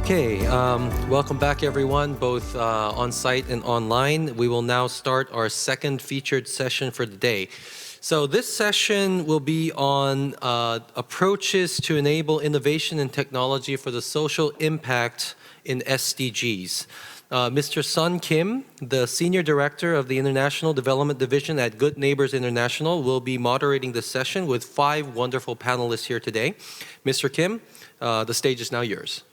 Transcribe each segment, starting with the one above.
Okay, welcome back everyone, both on-site and online. We will now start our second featured session for the day. So this session will be on approaches to enable innovation and technology for the social impact in SDGs. Mr. Sun Kim, the Senior Director of the International Development Division at Good Neighbors International, will be moderating the session with 5 wonderful panelists here today. Mr. Kim, the stage is now yours.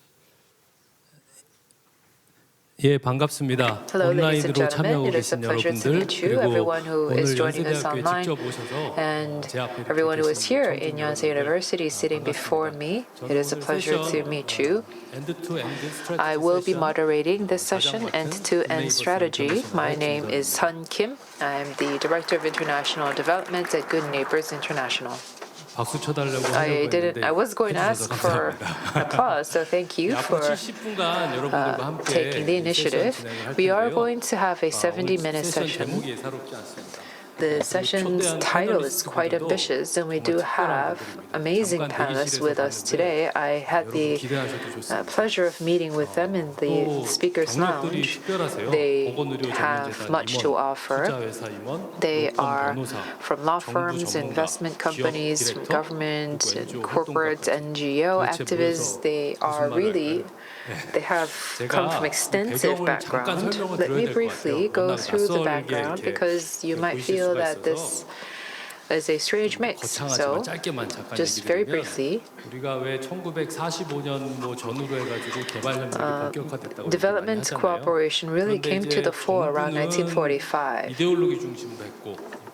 예, 반갑습니다. Hello, ladies and 온라인으로 gentlemen. 참여하고 It is a 계신 pleasure to 여러분들, meet you, 그리고 everyone who is 오늘 joining us 연세대학교에 online, 직접 오셔서 and 제 앞에 everyone who is 계신 here in Yonsei 청중분들, University sitting before me. It is a pleasure to meet you. end-to-end I will be strategy moderating this 가장 session, 맡은 End-to-End Strategy. My name is Sun Kim. I am the Director of International Development at Good Neighbors International. 박수 쳐달라고 하려고 했는데 I was going to ask 해주셔서 for 감사합니다. applause, so thank you 앞으로 for 70분간 여러분들과 함께 taking the 이 세션 initiative. 진행을 할 We are 텐데요. going to have a 70-minute 세션 session. 제목이 예사롭지 않습니다. The session's title is quite ambitious, and we do have amazing panelists with us today. I had the pleasure of meeting with them in the speakers' lounge. They have much to offer. They are from law firms, investment companies, from government, and corporate NGO activists. They have come from extensive background. Let me briefly go through the background because you might feel that this is a strange mix. So, just very briefly, development cooperation really came to the fore around 1945.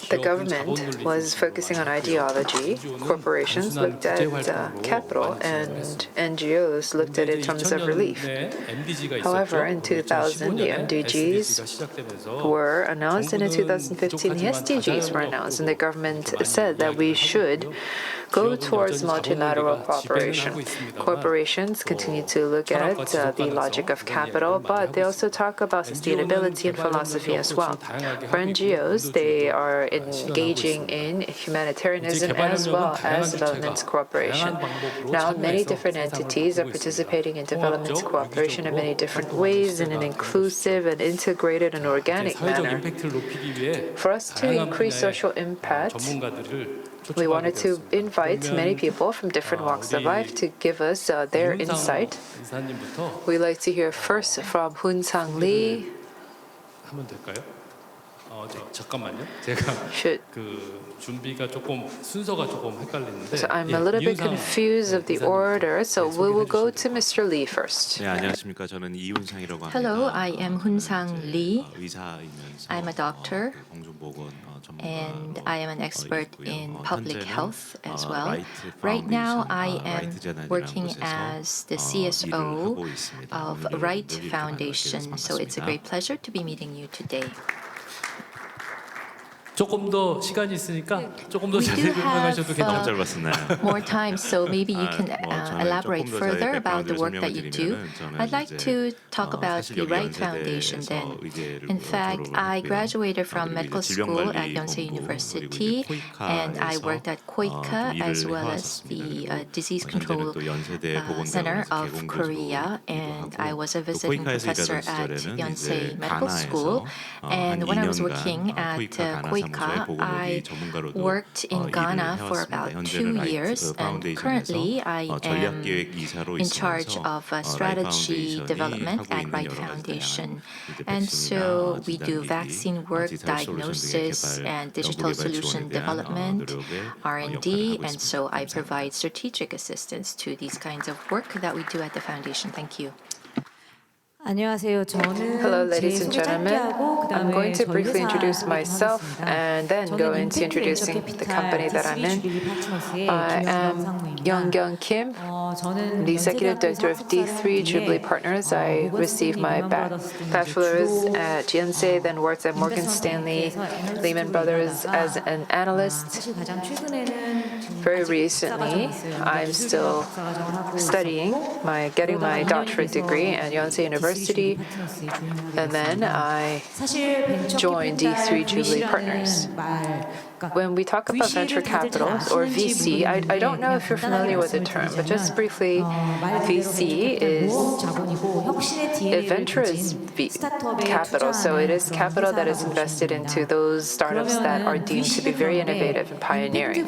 The government was focusing on ideology, corporations looked at capital, and NGOs looked at it in terms of relief. However, in 2000, the MDGs were announced, and in 2015, the SDGs were announced, and the government said that we should go towards multilateral cooperation. Corporations continue to look at the logic of capital, but they also talk about sustainability and philosophy as well. For NGOs, they are engaging in humanitarianism as well as development cooperation. Now, many different entities are participating in development cooperation in many different ways in an inclusive and integrated and organic manner. For us to increase social impact, we wanted to invite many people from different walks of life to give us their insight. We'd like to hear first from Hoon-sang Lee. 잠깐만요. 제가 준비가 순서가 헷갈리는데. So I'm a little bit confused of the order, so we will go to Mr. Lee first. 네, 안녕하십니까. 저는 이훈상이라고 합니다. Hello, I am Hoon-sang Lee. 의사이면서 I'm a doctor, 공중보건 and I am an expert in public health as well. Right now, I am working as the CSO of Right Foundation, so it's a great pleasure to be meeting you today. 조금 더 시간이 있으니까 조금 더 We do 자세히 설명하셔도 너무 괜찮아요. 짧았나요? more time, so maybe you can elaborate further about the work that you do. I'd like to talk about the Right Foundation then. In fact, I graduated from medical school at Yonsei University, and I worked at KOICA as well as the Disease Control Center of Korea, and I was a visiting professor at Yonsei Medical School. And when I was working at KOICA, I worked in Ghana for about 2 years, and currently I am in charge of strategy development at Right Foundation. And so we do vaccine work, diagnosis, and digital solution development, R&D, and so I provide strategic assistance to these kinds of work that we do at the foundation. Thank you. Hello, ladies and gentlemen. I'm going to briefly introduce myself and then go into introducing the company that I'm in. I am Young Kim, the Executive Director of D3 Jubilee Partners. I received my bachelor's at Yonsei, then worked at Morgan Stanley, Lehman Brothers as an analyst. Very recently, I'm still studying, getting my doctorate degree at Yonsei University, and then I joined D3 Jubilee Partners. when we talk about venture capitals or VC, I don't know if you're familiar with the term, but just briefly, VC is adventurous capital. So it is capital that is invested into those startups that are deemed to be very innovative and pioneering.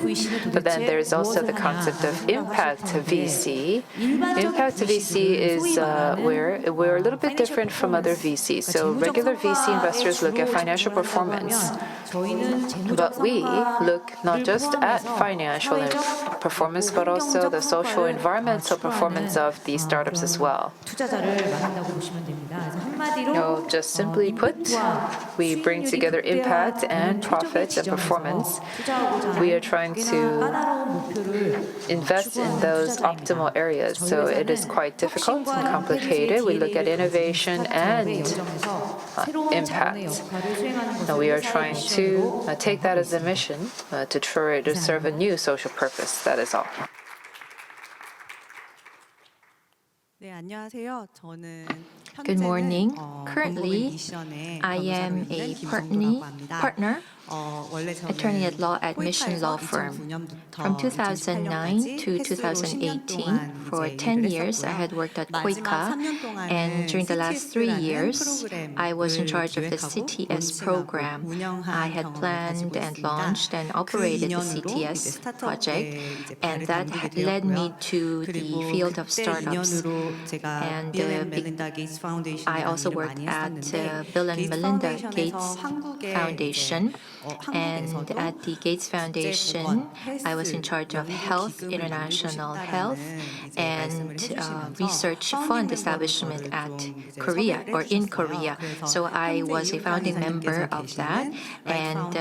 But then there's also the concept of impact VC. Impact VC is where we're a little bit different from other VCs. So regular VC investors look at financial performance, but we look not just at financial performance, but also the social environmental performance of these startups as well. Just simply put, we bring together impact and profits and performance. We are trying to invest in those optimal areas. So it is quite difficult and complicated. We look at innovation and impact. Now we are trying to take that as a mission to try to serve a new social purpose. That is all. Good morning. Currently, I am a partner, attorney at law at Mission Law Firm. From 2009 to 2018, for 10 years, I had worked at KOICA, and during the last 3 years, I was in charge of the CTS program. I had planned and launched and operated the CTS project, and that led me to the field of startups. And I also worked at Bill and Melinda Gates Foundation. And at the Gates Foundation, I was in charge of health, international health, and research fund establishment at Korea or in Korea. So I was a founding member of that. And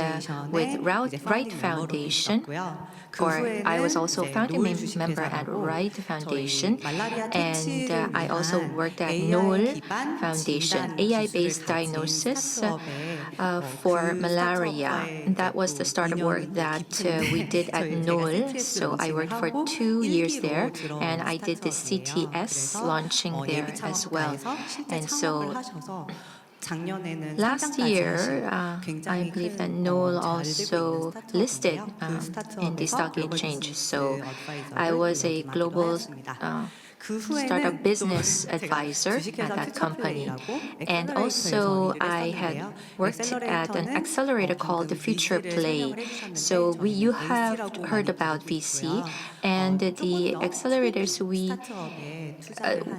with Wright Foundation, or I was also founding member at Wright Foundation, and I also worked at NOL Foundation, AI-based diagnosis for malaria. That was the start of work that we did at NOL. So I worked for 2 years there, and I did the CTS launching there as well. And so last year, I believe that NOL also listed in the stock exchange. So I was a global startup business advisor at that company. And also I had worked at an accelerator called the Future Play. So you have heard about VC, and the accelerators,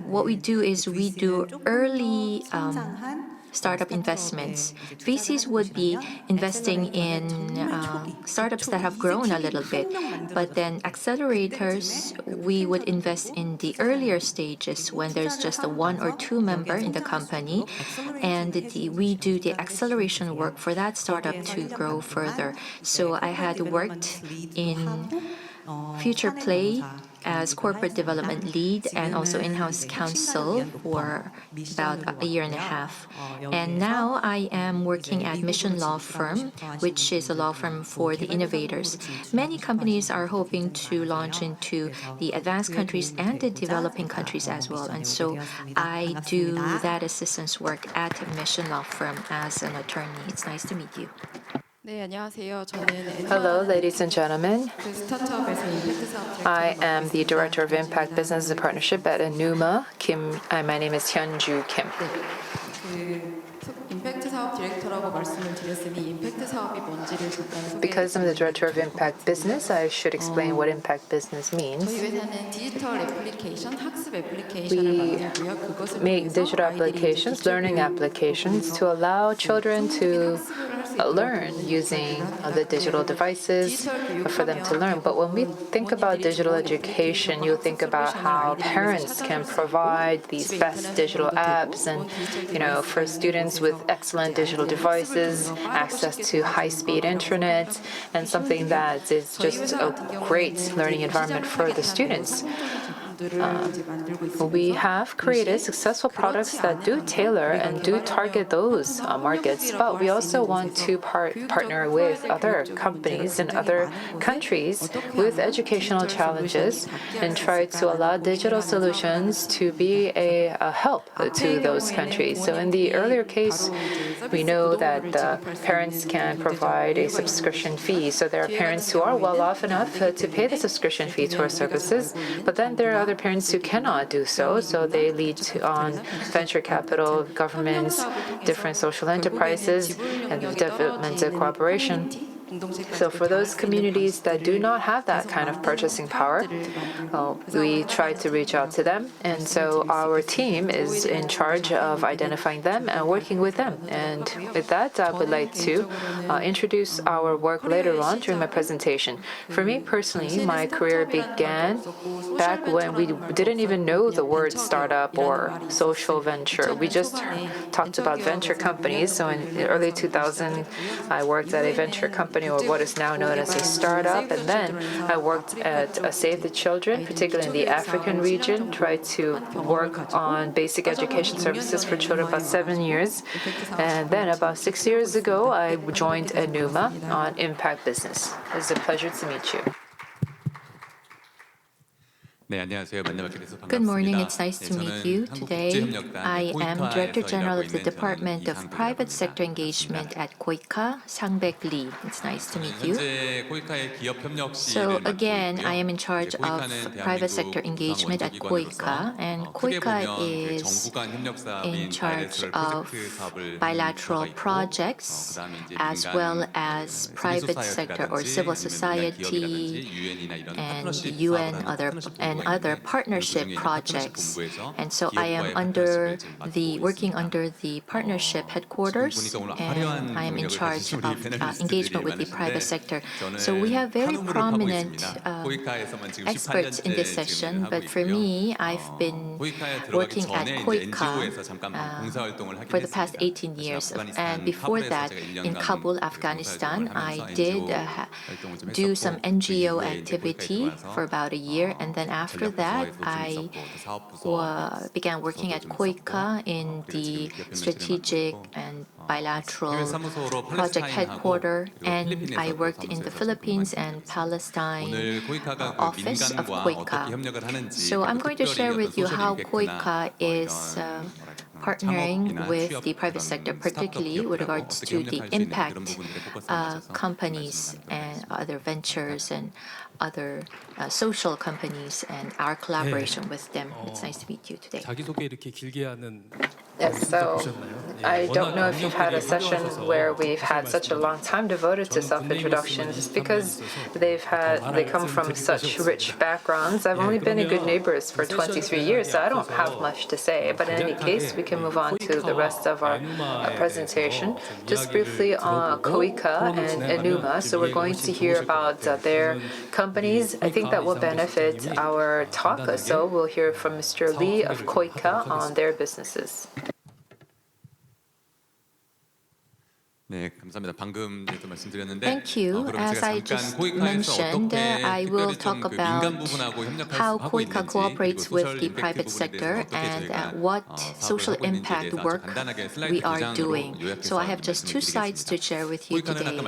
what we do is we do early startup investments. VCs would be investing in startups that have grown a little bit, but then accelerators, we would invest in the earlier stages when there's just a 1 or 2 member in the company, and we do the acceleration work for that startup to grow further. So I had worked in Future Play as corporate development lead and also in-house counsel for about a year and a half. And now I am working at Mission Law Firm, which is a law firm for the innovators. Many companies are hoping to launch into the advanced countries and the developing countries as well. And so I do that assistance work at Mission Law Firm as an attorney. It's nice to meet you. Hello, ladies and gentlemen. I am the Director of Impact Business and Partnership at Enuma. My name is Hyunju Kim. Because I'm the Director of Impact Business, I should explain what impact business means. We make digital applications, learning applications, to allow children to learn using the digital devices for them to learn. But when we think about digital education, you think about how parents can provide these best digital apps and, for students with excellent digital devices, access to high-speed internet, and something that is just a great learning environment for the students. we have created successful products that do tailor and do target those markets, but we also want to partner with other companies in other countries with educational challenges and try to allow digital solutions to be a help to those countries. So in the earlier case, we know that parents can provide a subscription fee. So there are parents who are well off enough to pay the subscription fee to our services, but then there are other parents who cannot do so. So they lead on venture capital, governments, different social enterprises, and development cooperation. So for those communities that do not have that kind of purchasing power, we try to reach out to them. And so our team is in charge of identifying them and working with them. And with that, I would like to introduce our work later on during my presentation. For me personally, my career began back when we didn't even know the word startup or social venture. We just talked about venture companies. So in the early 2000s, I worked at a venture company, or what is now known as a startup. And then I worked at Save the Children, particularly in the African region, tried to work on basic education services for children about 7 years. And then about 6 years ago, I joined Enuma on impact business. It's a pleasure to meet you. Good morning, it's nice to meet you. Today, I am Director General of the Department of Private Sector Engagement at KOICA, Sang-baek Lee. It's nice to meet you. So again, I am in charge of private sector engagement at KOICA, and KOICA is in charge of bilateral projects as well as private sector or civil society and UN and other partnership projects. And so I am working under the partnership headquarters, and I am in charge of engagement with the private sector. So we have very prominent experts in this session, but for me, I've been working at KOICA for the past 18 years. And before that, in Kabul, Afghanistan, I did do some NGO activity for about a year, and then after that, I began working at KOICA in the strategic and bilateral project headquarters, and I worked in the Philippines and Palestine office of KOICA. So I'm going to share with you how KOICA is partnering with the private sector, particularly with regards to the impact companies and other ventures and other social companies and our collaboration with them. It's nice to meet you today. Yes, so I don't know if you've had a session where we've had such a long time devoted to self-introductions. It's because they come from such rich backgrounds. I've only been in good neighbors for 23 years, so I don't have much to say. But in any case, we can move on to the rest of our presentation. Just briefly on KOICA and Enuma. So we're going to hear about their companies. I think that will benefit our talk. So we'll hear from Mr. Lee of KOICA on their businesses. Thank you. As I just mentioned, I will talk about how KOICA cooperates with the private sector and what social impact work we are doing. So I have just 2 slides to share with you today.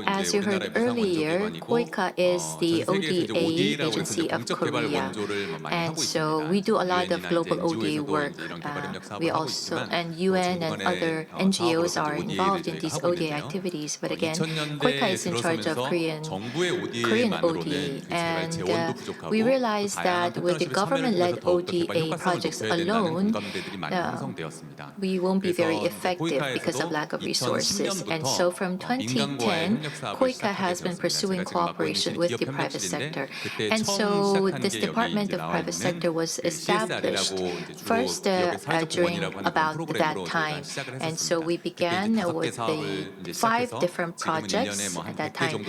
As you heard earlier, KOICA is the ODA agency of Korea, and so we do a lot of global ODA work. We also, and UN and other NGOs are involved in these ODA activities, but again, KOICA is in charge of Korean ODA, and we realized that with the government-led ODA projects alone, we won't be very effective because of lack of resources. And so from 2010, KOICA has been pursuing cooperation with the private sector. And so this Department of Private Sector was established first during about that time. And so we began with the 5 different projects at that time.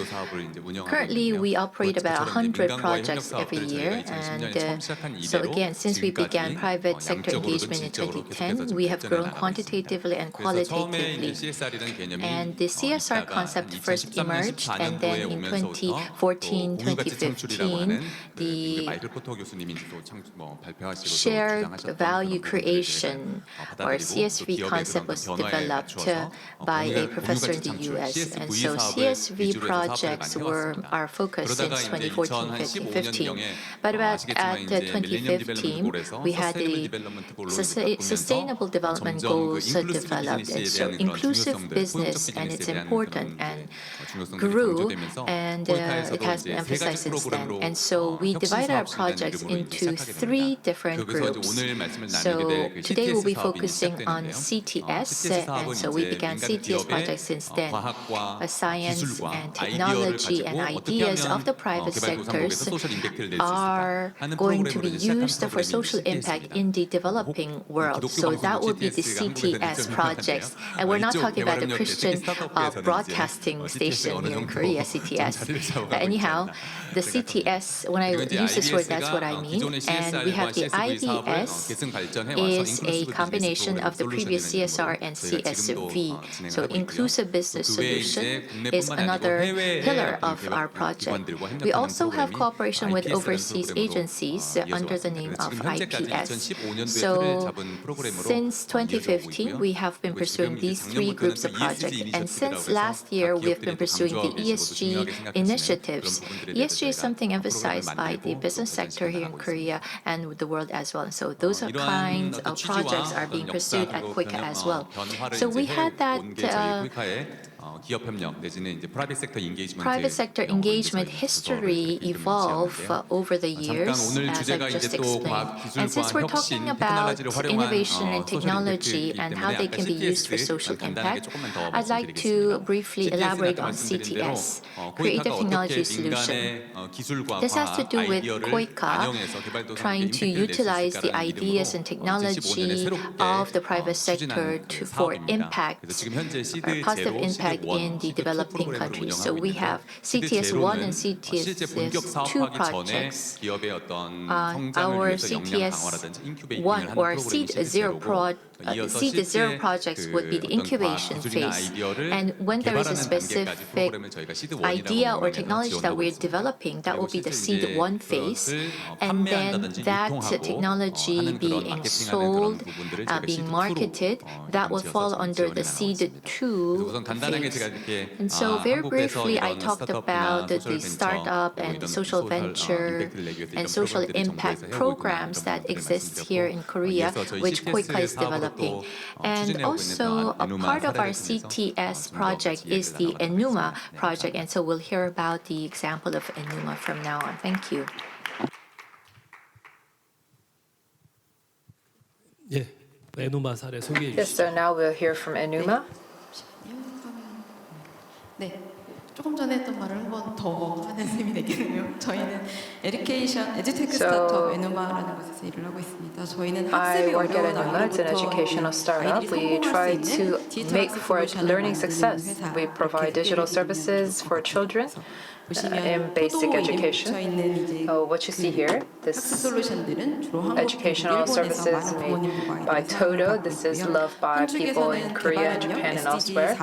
Currently, we operate about 100 projects every year. And so again, since we began private sector engagement in 2010, we have grown quantitatively and qualitatively. And the CSR concept first emerged, and then in 2014, 2015, the shared value creation, or CSV concept, was developed by a professor in the US. And so CSV projects were our focus since 2014, 15. But about at 2015, we had the Sustainable Development Goals developed. And so inclusive business, and it's important, and grew, and it has been emphasized since then. And so we divide our projects into 3 different groups. So today we'll be focusing on CTS, and so we began CTS projects since then. Science and technology and ideas of the private sectors are going to be used for social impact in the developing world. So that would be the CTS projects. And we're not talking about the Christian broadcasting station here in Korea, CTS. But anyhow, the CTS, when I use this word, that's what I mean. And we have the IBS is a combination of the previous CSR and CSV. So inclusive business solution is another pillar of our project. We also have cooperation with overseas agencies under the name of IPS. So since 2015, we have been pursuing these 3 groups of projects. And since last year, we have been pursuing the ESG initiatives. ESG is something emphasized by the business sector here in Korea and the world as well. So those are kinds of projects are being pursued at KOICA as well. So we had that private sector engagement history evolve over the years, as I just explained. And since we're talking about innovation and technology and how they can be used for social impact, I'd like to briefly elaborate on CTS, Creative Technology Solution. This has to do with KOICA trying to utilize the ideas and technology of the private sector for impact, or positive impact in the developing countries. So we have CTS1 and CTS2 projects. Our CTS1 or Seed0 projects would be the incubation phase. And when there is a specific idea or technology that we're developing, that will be the Seed1 phase. And then that technology being sold, being marketed, that will fall under the Seed2 phase. And so very briefly, I talked about the startup and the social venture and social impact programs that exist here in Korea, which KOICA is developing. And also a part of our CTS project is the ENUMA project. And so we'll hear about the example of ENUMA from now on. Thank you. 에누마 사례 소개해 Yes, so 주시죠. now we'll hear from ENUMA. 네, 조금 전에 했던 말을 한 번 더 하는 셈이 되겠네요. 저희는 에듀테크 스타트업 에누마라는 곳에서 일을 하고 있습니다. 저희는 I 학습이 work at 어려운 ENUMA. It's an educational startup. We try to make for learning success. We provide digital services for children in basic education. What you see here, this educational services made by Todo. This is loved by people in Korea and Japan and elsewhere.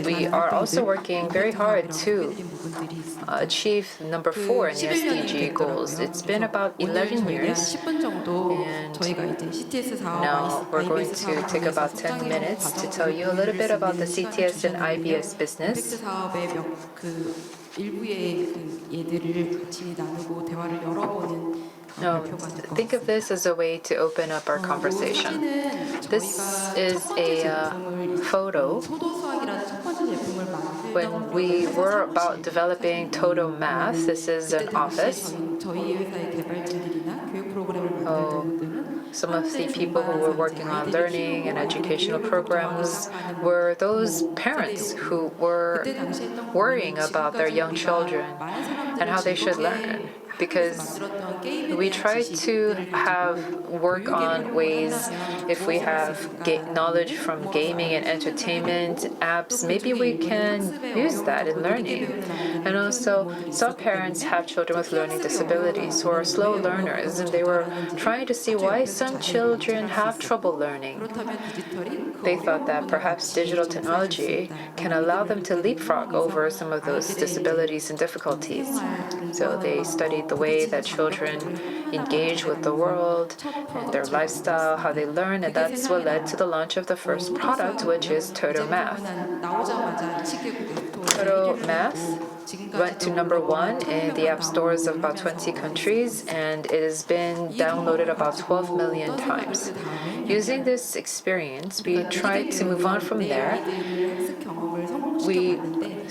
We are also working very hard to achieve number 4 in the SDG goals. It's been about 11 years, and now we're going to take about 10 minutes to tell you a little bit about the CTS and IBS business. Think of this as a way to open up our conversation. This is a photo when we were about developing Todo Math. This is an office. Some of the people who were working on learning and educational programs were those parents who were worrying about their young children and how they should learn, because we try to work on ways, if we have knowledge from gaming and entertainment apps, maybe we can use that in learning. And also, some parents have children with learning disabilities who are slow learners, and they were trying to see why some children have trouble learning. They thought that perhaps digital technology can allow them to leapfrog over some of those disabilities and difficulties. So they studied the way that children engage with the world and their lifestyle, how they learn, and that's what led to the launch of the first product, which is Toto Math. Toto Math went to #1 in the app stores of about 20 countries, and it has been downloaded about 12 million times. Using this experience, we tried to move on from there. We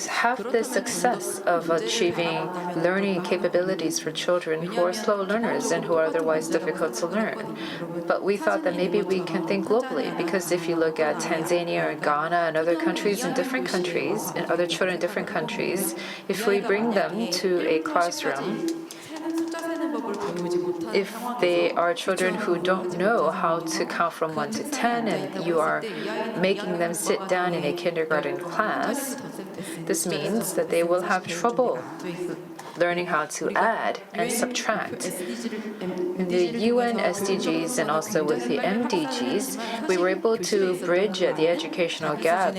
have the success of achieving learning capabilities for children who are slow learners and who are otherwise difficult to learn. But we thought that maybe we can think globally, because if you look at Tanzania or Ghana and other countries in different countries, and other children in different countries, if we bring them to a classroom, if they are children who don't know how to count from 1 to 10 and you are making them sit down in a kindergarten class, this means that they will have trouble learning how to add and subtract. In the UN SDGs and also with the MDGs, we were able to bridge the educational gap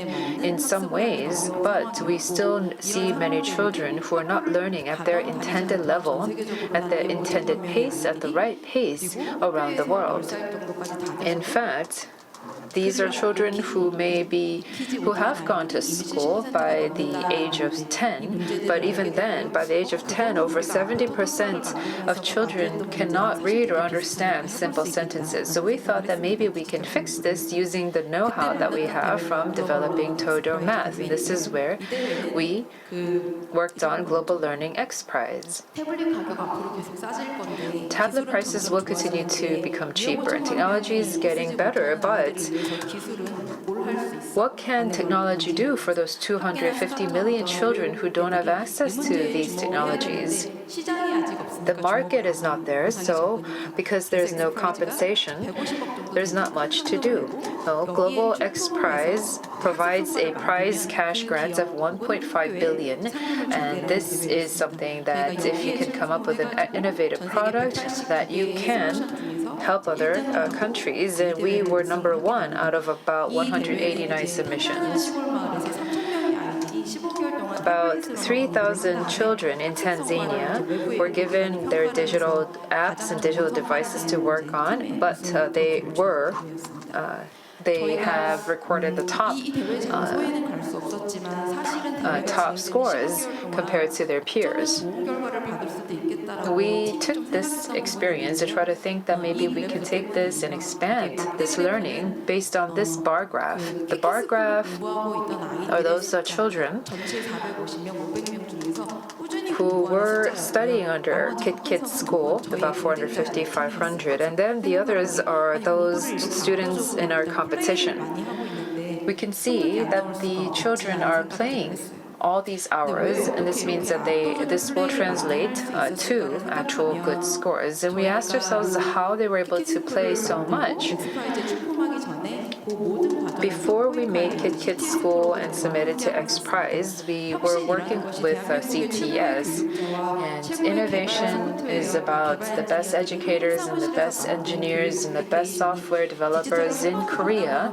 in some ways, but we still see many children who are not learning at their intended level, at their intended pace, at the right pace around the world. In fact, these are children who have gone to school by the age of 10, but even then, by the age of 10, over 70% of children cannot read or understand simple sentences. So we thought that maybe we can fix this using the know-how that we have from developing Toto Math. And this is where we worked on Global Learning X Prize. Tablet prices will continue to become cheaper, and technology is getting better, but what can technology do for those 250 million children who don't have access to these technologies? The market is not there, so because there's no compensation, there's not much to do. Global X Prize provides a prize cash grant of 1.5 billion, and this is something that if you can come up with an innovative product that you can help other countries, and we were #1 out of about 189 submissions. About 3,000 children in Tanzania were given their digital apps and digital devices to work on, but they have recorded the top scores compared to their peers. We took this experience to try to think that maybe we can take this and expand this learning based on this bar graph. The bar graph are those children who were studying under Kit School, about 450, 500, and then the others are those students in our competition. We can see that the children are playing all these hours, and this means that this will translate to actual good scores. And we asked ourselves how they were able to play so much. Before we made Kit School and submitted to X Prize, we were working with CTS, and innovation is about the best educators and the best engineers and the best software developers in Korea.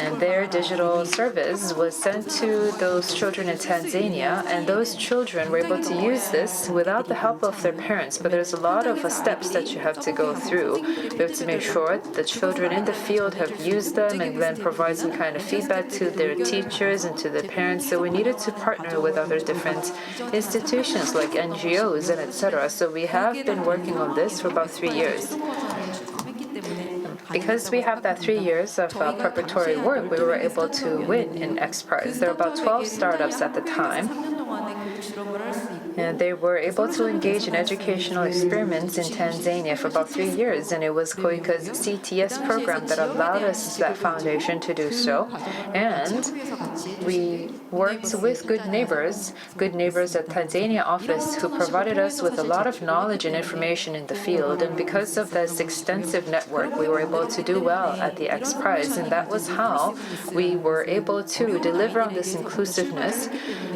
And their digital service was sent to those children in Tanzania, and those children were able to use this without the help of their parents. But there's a lot of steps that you have to go through. We have to make sure the children in the field have used them and then provide some kind of feedback to their teachers and to the parents. So we needed to partner with other different institutions like NGOs and etc. So we have been working on this for about 3 years. Because we have that 3 years of preparatory work, we were able to win in X Prize. There were about 12 startups at the time, and they were able to engage in educational experiments in Tanzania for about 3 years, and it was Koika's CTS program that allowed us that foundation to do so. And we worked with Good Neighbors at Tanzania office, who provided us with a lot of knowledge and information in the field. And because of this extensive network, we were able to do well at the X Prize. And that was how we were able to deliver on this inclusiveness,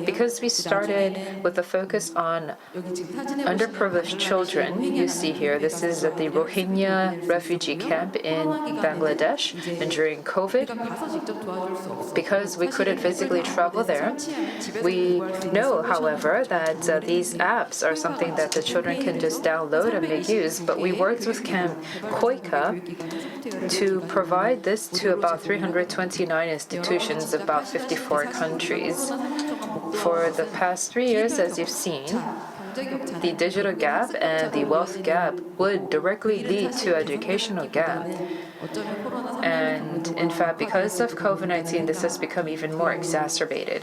because we started with a focus on underprivileged children. You see here, this is at the Rohingya refugee camp in Bangladesh. And during COVID, because we couldn't physically travel there, we know, however, that these apps are something that the children can just download and make use. But we worked with Camp Koika to provide this to about 329 institutions, about 54 countries. For the past 3 years, as you've seen, the digital gap and the wealth gap would directly lead to educational gap. And in fact, because of COVID-19, this has become even more exacerbated.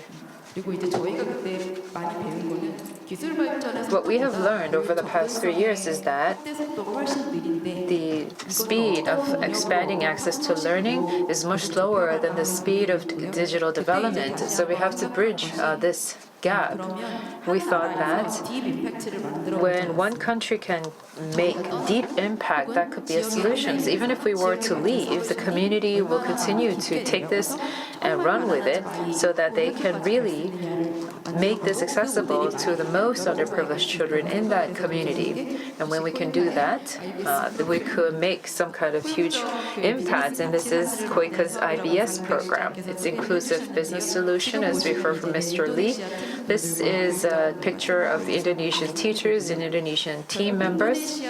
What we have learned over the past 3 years is that the speed of expanding access to learning is much slower than the speed of digital development. So we have to bridge this gap. We thought that when one country can make deep impact, that could be a solution. So even if we were to leave, the community will continue to take this and run with it, so that they can really make this accessible to the most underprivileged children in that community. And when we can do that, we could make some kind of huge impact. And this is Koika's IBS program. It's Inclusive Business Solution, as we heard from Mr. Lee. This is a picture of the Indonesian teachers and Indonesian team members.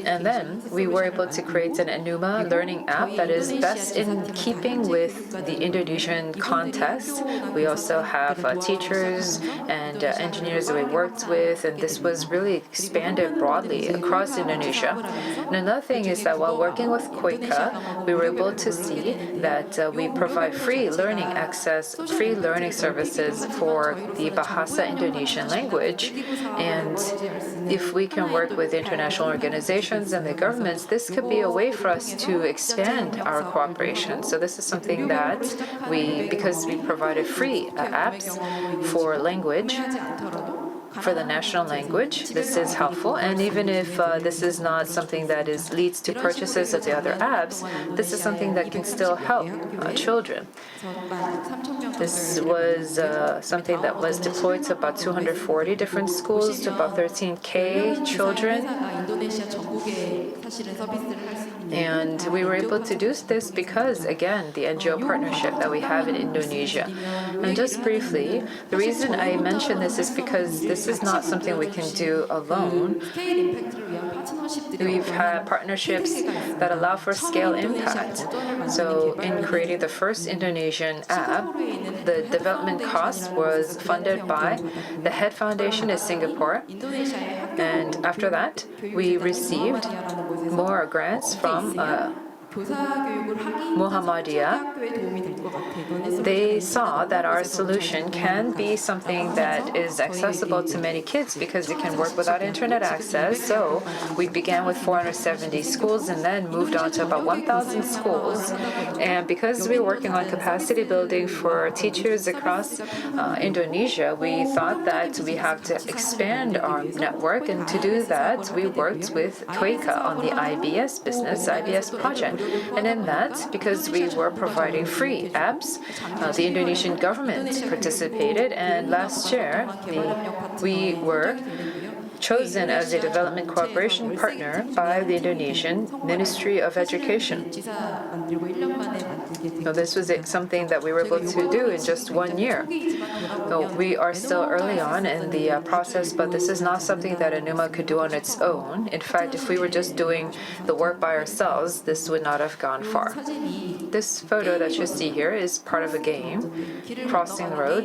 And then we were able to create an Enuma learning app that is best in keeping with the Indonesian context. We also have teachers and engineers that we worked with, and this was really expanded broadly across Indonesia. And another thing is that while working with Koika, we were able to see that we provide free learning access, free learning services for the Bahasa Indonesian language. And if we can work with international organizations and the governments, this could be a way for us to expand our cooperation. So this is something that because we provided free apps for language, for the national language, this is helpful. And even if this is not something that leads to purchases of the other apps, this is something that can still help children. This was something that was deployed to about 240 different schools, to about 13K children. And we were able to do this because, again, the NGO partnership that we have in Indonesia. And just briefly, the reason I mention this is because this is not something we can do alone. We've had partnerships that allow for scale impact. So in creating the first Indonesian app, the development cost was funded by the Head Foundation in Singapore. And after that, we received more grants from Muhammadiyah. They saw that our solution can be something that is accessible to many kids because it can work without internet access. So we began with 470 schools and then moved on to about 1,000 schools. And because we were working on capacity building for teachers across Indonesia, we thought that we have to expand our network. And to do that, we worked with Koika on the IBS project. And in that, because we were providing free apps, the Indonesian government participated, and last year we were chosen as a development cooperation partner by the Indonesian Ministry of Education. So this was something that we were able to do in just 1 year. So we are still early on in the process, but this is not something that Enuma could do on its own. In fact, if we were just doing the work by ourselves, this would not have gone far. This photo that you see here is part of a game, Crossing the Road.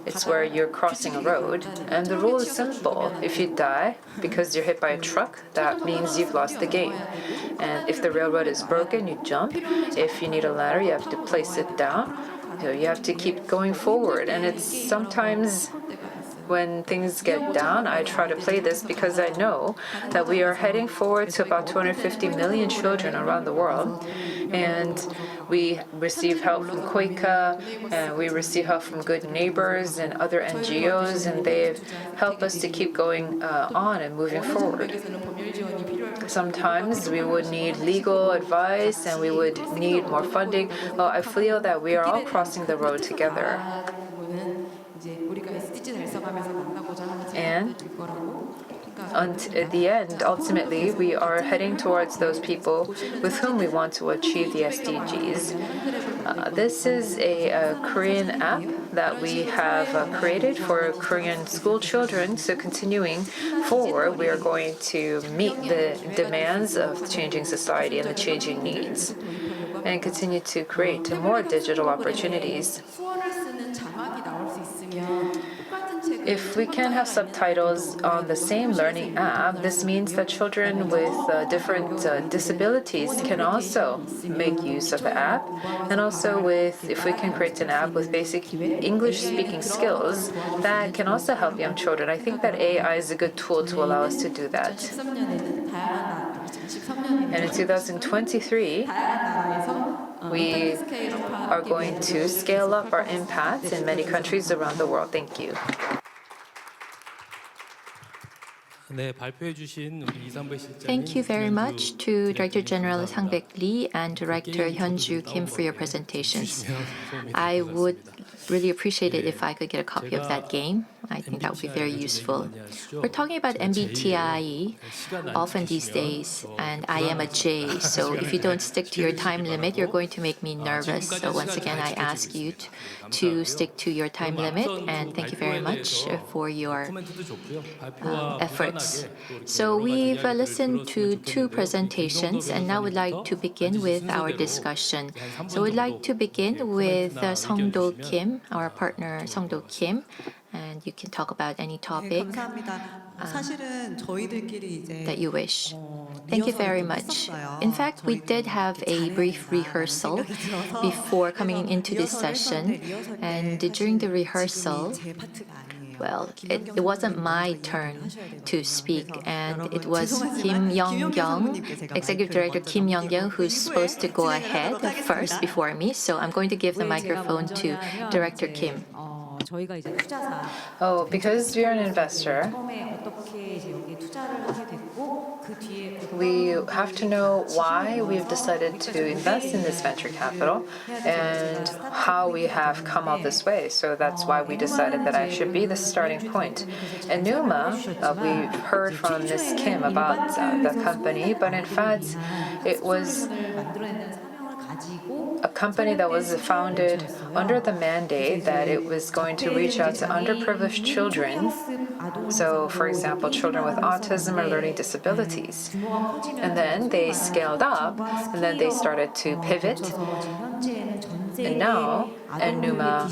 It's where you're crossing a road, and the rule is simple. If you die because you're hit by a truck, that means you've lost the game. And if the railroad is broken, you jump. If you need a ladder, you have to place it down. So you have to keep going forward, and it's sometimes when things get down, I try to play this because I know that we are heading forward to about 250 million children around the world. And we receive help from Koika, and we receive help from Good Neighbors and other NGOs, and they've helped us to keep going on and moving forward. Sometimes we would need legal advice and we would need more funding. Well, I feel that we are all crossing the road together. And at the end, ultimately, we are heading towards those people with whom we want to achieve the SDGs. This is a Korean app that we have created for Korean school children. So continuing forward, we are going to meet the demands of the changing society and the changing needs and continue to create more digital opportunities. If we can have subtitles on the same learning app, this means that children with different disabilities can also make use of the app. And also if we can create an app with basic English speaking skills, that can also help young children. I think that AI is a good tool to allow us to do that. And in 2023, we are going to scale up our impact in many countries around the world. Thank you. Thank you very much to Director General Sang-baek Lee and Director Hyun-ju Kim for your presentations. I would really appreciate it if I could get a copy of that game. I think that would be very useful. We're talking about MBTI often these days, and I am a J, so if you don't stick to your time limit, you're going to make me nervous. So once again, I ask you to stick to your time limit, and thank you very much for your efforts. So we've listened to two presentations, and now we'd like to begin with our discussion. So we'd like to begin with Sung-do Kim, our partner Sung-do Kim, and you can talk about any topic that you wish. Thank you very much. In fact, we did have a brief rehearsal before coming into this session, and during the rehearsal, well, it wasn't my turn to speak, and it was Kim Young-young, Executive Director Kim Young-young, who's supposed to go ahead first before me. So I'm going to give the microphone to Director Kim. Oh, because we are an investor, we have to know why we've decided to invest in this venture capital and how we have come out this way. So that's why we decided that I should be the starting point. And Numa, we've heard from Ms. Kim about the company, but in fact, it was a company that was founded under the mandate that it was going to reach out to underprivileged children. So, for example, children with autism or learning disabilities. And then they scaled up, and then they started to pivot. And now, Numa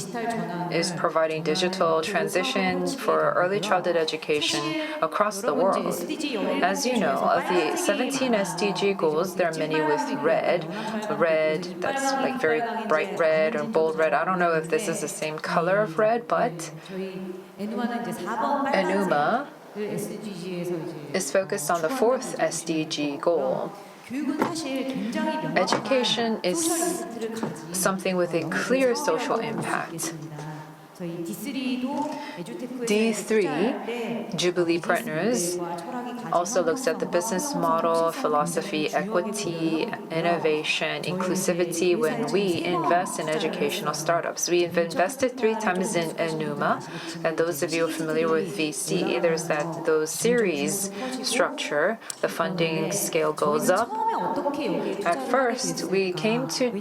is providing digital transition for early childhood education across the world. As you know, of the 17 SDG goals, there are many with red. Red, that's like very bright red or bold red. I don't know if this is the same color of red, but Numa is focused on the fourth SDG goal. Education is something with a clear social impact. D3, Jubilee Partners, also looks at the business model, philosophy, equity, innovation, inclusivity when we invest in educational startups. We've invested 3 times in Numa, and those of you who are familiar with VC, there's those series structure. The funding scale goes up. At first, we came to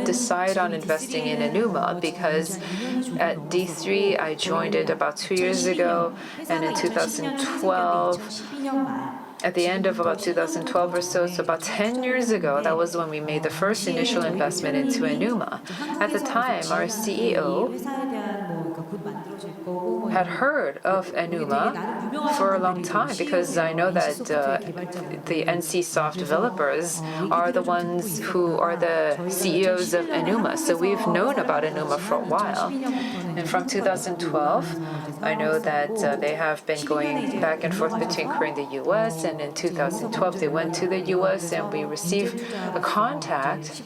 decide on investing in Numa because at D3, I joined it about 2 years ago, and in 2012, at the end of about 2012 or so about 10 years ago, that was when we made the first initial investment into Numa. At the time, our CEO had heard of Numa for a long time because I know that the NCSoft developers are the ones who are the CEOs of Numa. So we've known about Numa for a while. And from 2012, I know that they have been going back and forth between Korea and the US, and in 2012 they went to the US and we received a contact.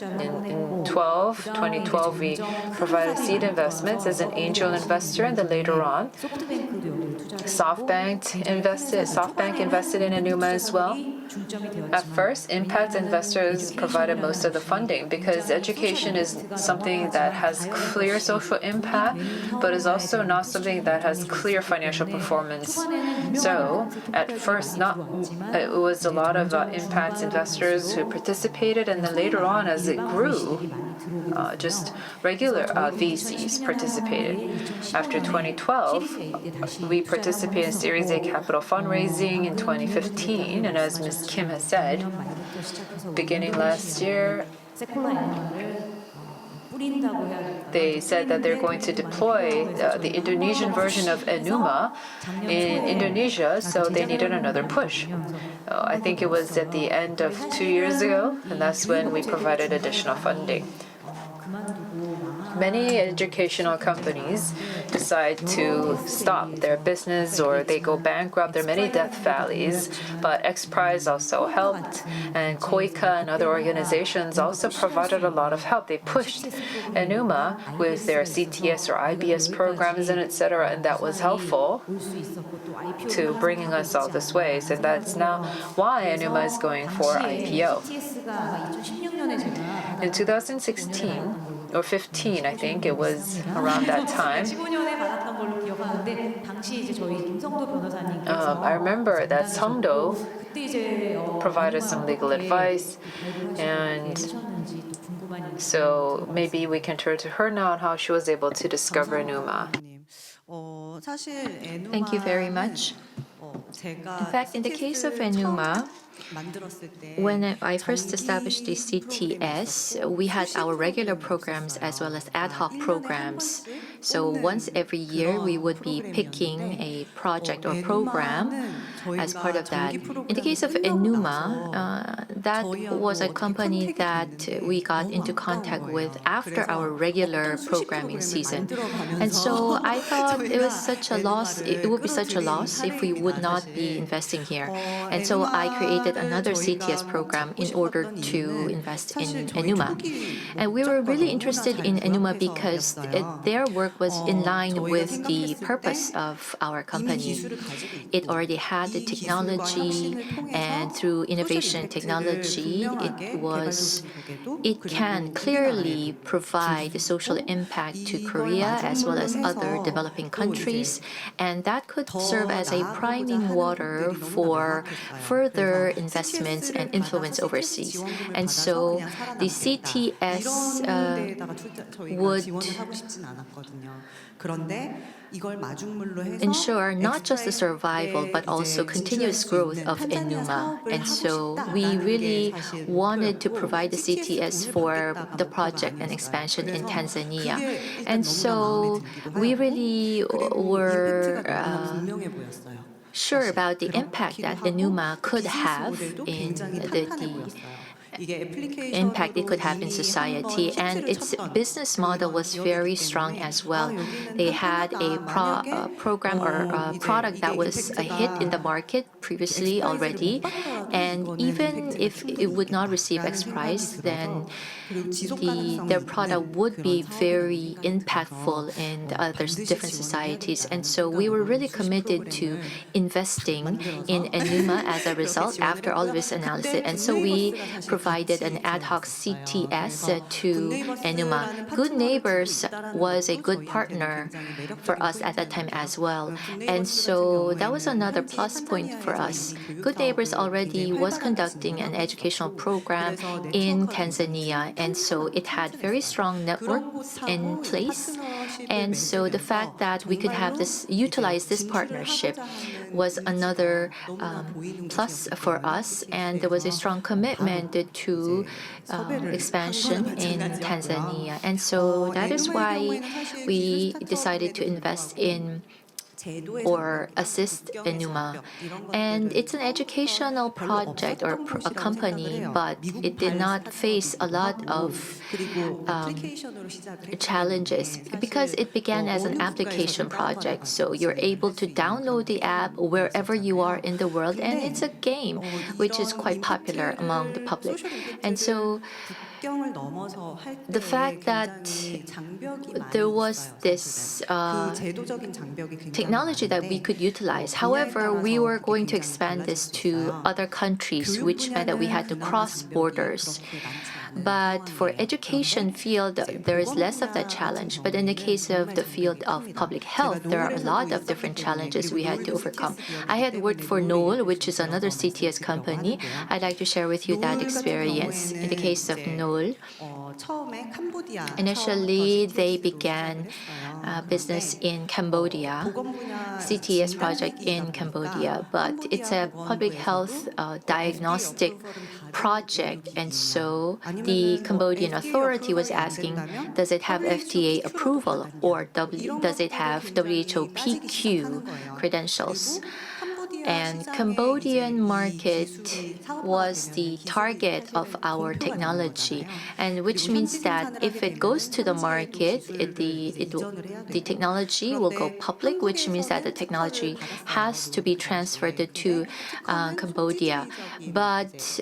In 2012 we provided seed investments as an angel investor, and then later on SoftBank invested in Enuma as well. At first, impact investors provided most of the funding because education is something that has clear social impact, but is also not something that has clear financial performance. So at first, it was a lot of impact investors who participated, and then later on, as it grew, just regular VCs participated. After 2012, we participated in Series A capital fundraising in 2015, and as Ms. Kim has said, beginning last year, they said that they're going to deploy the Indonesian version of Enuma in Indonesia, so they needed another push. I think it was at the end of 2 years ago, and that's when we provided additional funding. Many educational companies decide to stop their business or they go bankrupt. There are many death valleys, but XPRIZE also helped, and KOICA and other organizations also provided a lot of help. They pushed Enuma with their CTS or IBS programs and etc., and that was helpful to bringing us all this way. So that's now why Enuma is going for IPO. In 2016 or 15, I think it was around that time, I remember that Songdo provided some legal advice, and so maybe we can turn to her now on how she was able to discover Enuma. Thank you very much. In fact, in the case of Enuma, when I first established the CTS, we had our regular programs as well as ad hoc programs. So once every year, we would be picking a project or program as part of that. In the case of Enuma, that was a company that we got into contact with after our regular programming season. And so I thought it was such a loss, it would be such a loss if we would not be investing here. And so I created another CTS program in order to invest in Enuma. And we were really interested in Enuma because their work was in line with the purpose of our company. It already had the technology, and through innovation technology, it can clearly provide social impact to Korea as well as other developing countries, and that could serve as a priming water for further investments and influence overseas. And so the CTS would ensure not just the survival but also continuous growth of Enuma. And so we really wanted to provide the CTS for the project and expansion in Tanzania. And so we really were sure about the impact that Enuma could have in the impact it could have in society, and its business model was very strong as well. They had a program or a product that was a hit in the market previously already, and even if it would not receive XPRIZE, then their product would be very impactful in the other different societies. And so we were really committed to investing in Enuma as a result after all of this analysis. And so we provided an ad hoc CTS to Enuma. Good Neighbors was a good partner for us at that time as well. And so that was another plus point for us. Good Neighbors already was conducting an educational program in Tanzania, and so it had very strong networks in place. And so the fact that we could have utilize this partnership was another plus for us, and there was a strong commitment to expansion in Tanzania. And so that is why we decided to invest in or assist Enuma. And it's an educational project or a company, but it did not face a lot of challenges because it began as an application project. So you're able to download the app wherever you are in the world, and it's a game which is quite popular among the public. And so the fact that there was this technology that we could utilize. However, we were going to expand this to other countries, which meant that we had to cross borders. But for education field, there is less of that challenge. But in the case of the field of public health, there are a lot of different challenges we had to overcome. I had worked for Noel, which is another CTS company. I'd like to share with you that experience. In the case of Noel, initially they began business in Cambodia, CTS project in Cambodia, but it's a public health diagnostic project, and so the Cambodian authority was asking, does it have FDA approval or does it have WHO PQ credentials? And Cambodian market was the target of our technology, and which means that if it goes to the market, the technology will go public, which means that the technology has to be transferred to Cambodia. But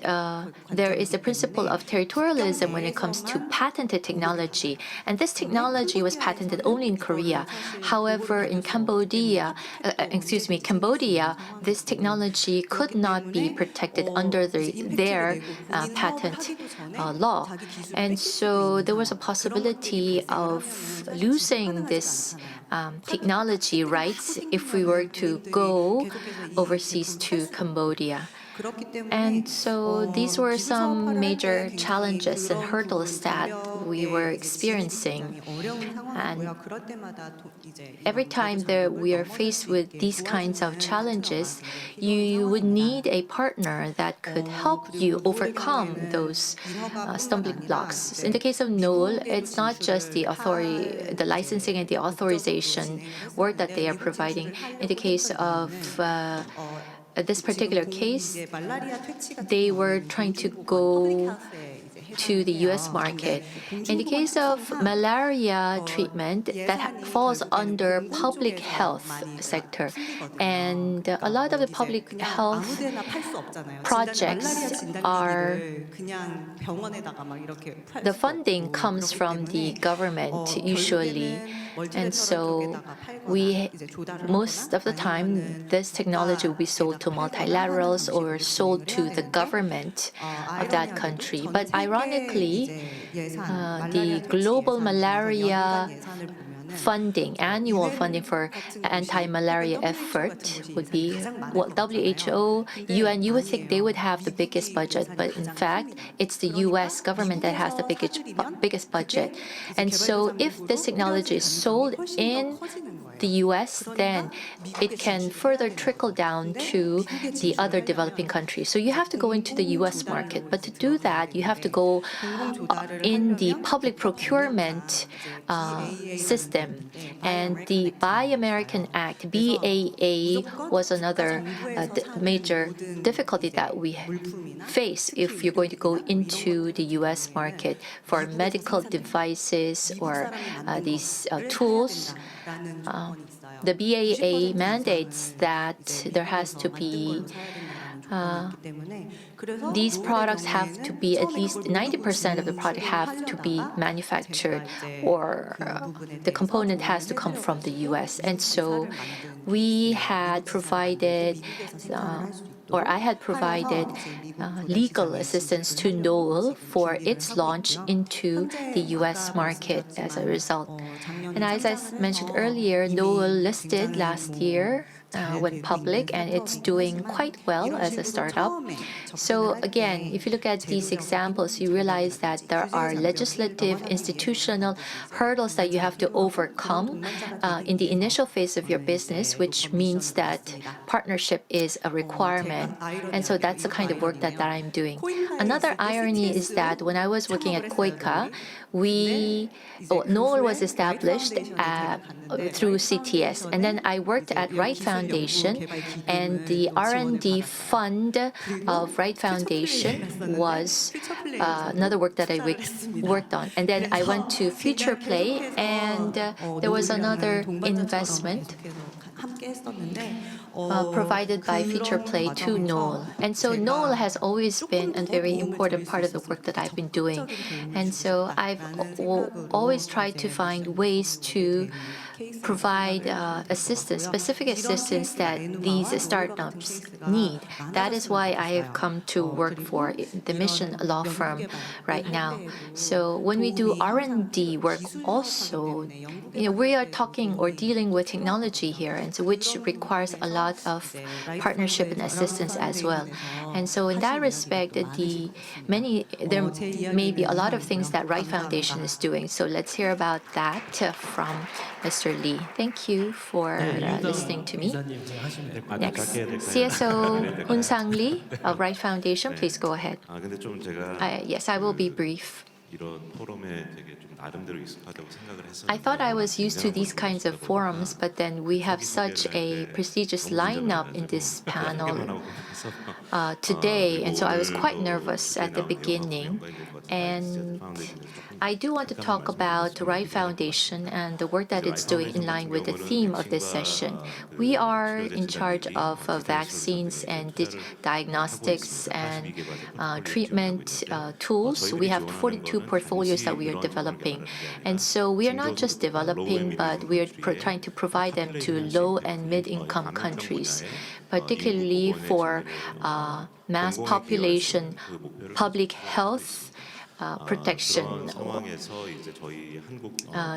there is a principle of territorialism when it comes to patented technology, and this technology was patented only in Korea. However, in Cambodia, this technology could not be protected under their patent law. And so there was a possibility of losing this technology rights if we were to go overseas to Cambodia. And so these were some major challenges and hurdles that we were experiencing. And every time that we are faced with these kinds of challenges, you would need a partner that could help you overcome those stumbling blocks. In the case of Noel, it's not just the licensing and the authorization work that they are providing. In the case of this particular case, they were trying to go to the US market. In the case of malaria treatment, that falls under public health sector. And a lot of the public health projects are, the funding comes from the government usually. And so most of the time, this technology will be sold to multilaterals or sold to the government of that country. But ironically, the global malaria funding, annual funding for anti-malaria effort would be WHO, UN. You would think they would have the biggest budget, but in fact, it's the US government that has the biggest budget. And so if this technology is sold in the US, then it can further trickle down to the other developing countries. So you have to go into the US market. But to do that, you have to go in the public procurement system. And the Buy American Act, BAA, was another major difficulty that we face if you're going to go into the US market for medical devices or these tools. The BAA mandates that there has to be these products have to be at least 90% of the product have to be manufactured, or the component has to come from the US. And so we had provided or I had provided legal assistance to Noel for its launch into the US market as a result. And as I mentioned earlier, Noel listed last year went public, and it's doing quite well as a startup. So again, if you look at these examples, you realize that there are legislative, institutional hurdles that you have to overcome in the initial phase of your business, which means that partnership is a requirement. And so that's the kind of work that I'm doing. Another irony is that when I was working at KOICA, NOL was established through CTS, and then I worked at Wright Foundation, and the R&D fund of Wright Foundation was another work that I worked on. And then I went to Future Play, and there was another investment provided by Future Play to NOL. And so NOL has always been a very important part of the work that I've been doing. And so I've always tried to find ways to provide assistance, specific assistance that these startups need. That is why I have come to work for the Mission Law Firm right now. So when we do R&D work also, we are talking or dealing with technology here, and so which requires a lot of partnership and assistance as well. And so in that respect, there may be a lot of things that Wright Foundation is doing. So let's hear about that from Mr. Lee. Thank you for listening to me. Next, CSO Unsang Lee of Wright Foundation, please go ahead. Yes, I will be brief. I thought I was used to these kinds of forums, but then we have such a prestigious lineup in this panel today, and so I was quite nervous at the beginning. And I do want to talk about the Wright Foundation and the work that it's doing in line with the theme of this session. We are in charge of vaccines and diagnostics and treatment tools. We have 42 portfolios that we are developing. And so we are not just developing, but we are trying to provide them to low and mid-income countries, particularly for mass population, public health, protection.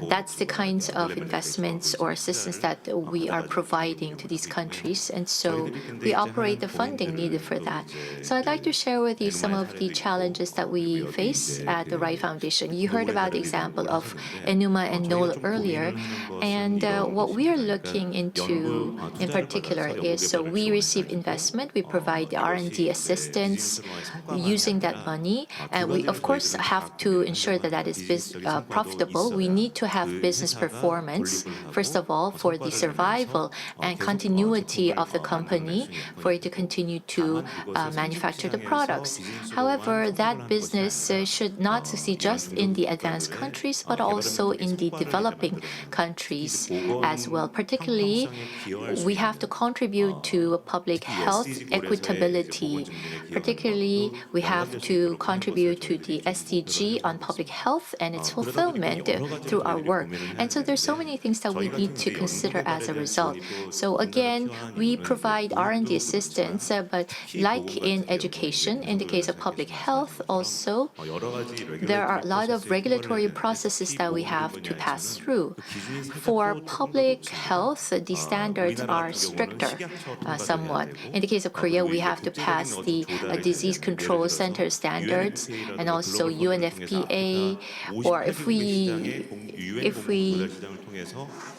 That's the kinds of investments or assistance that we are providing to these countries, and so we operate the funding needed for that. So I'd like to share with you some of the challenges that we face at the Wright Foundation. You heard about the example of Enuma and NOL earlier, and what we are looking into in particular is, so we receive investment, we provide the R&D assistance using that money, and we of course have to ensure that that is profitable. We need to have business performance, first of all, for the survival and continuity of the company, for it to continue to manufacture the products. However, that business should not succeed just in the advanced countries, but also in the developing countries as well. Particularly, we have to contribute to public health equitability. Particularly, we have to contribute to the SDG on public health and its fulfillment through our work. And so there's so many things that we need to consider as a result. So again, we provide R&D assistance, but like in education, in the case of public health also, there are a lot of regulatory processes that we have to pass through. For public health, the standards are stricter somewhat. In the case of Korea, we have to pass the Disease Control Center standards, and also UNFPA, or if we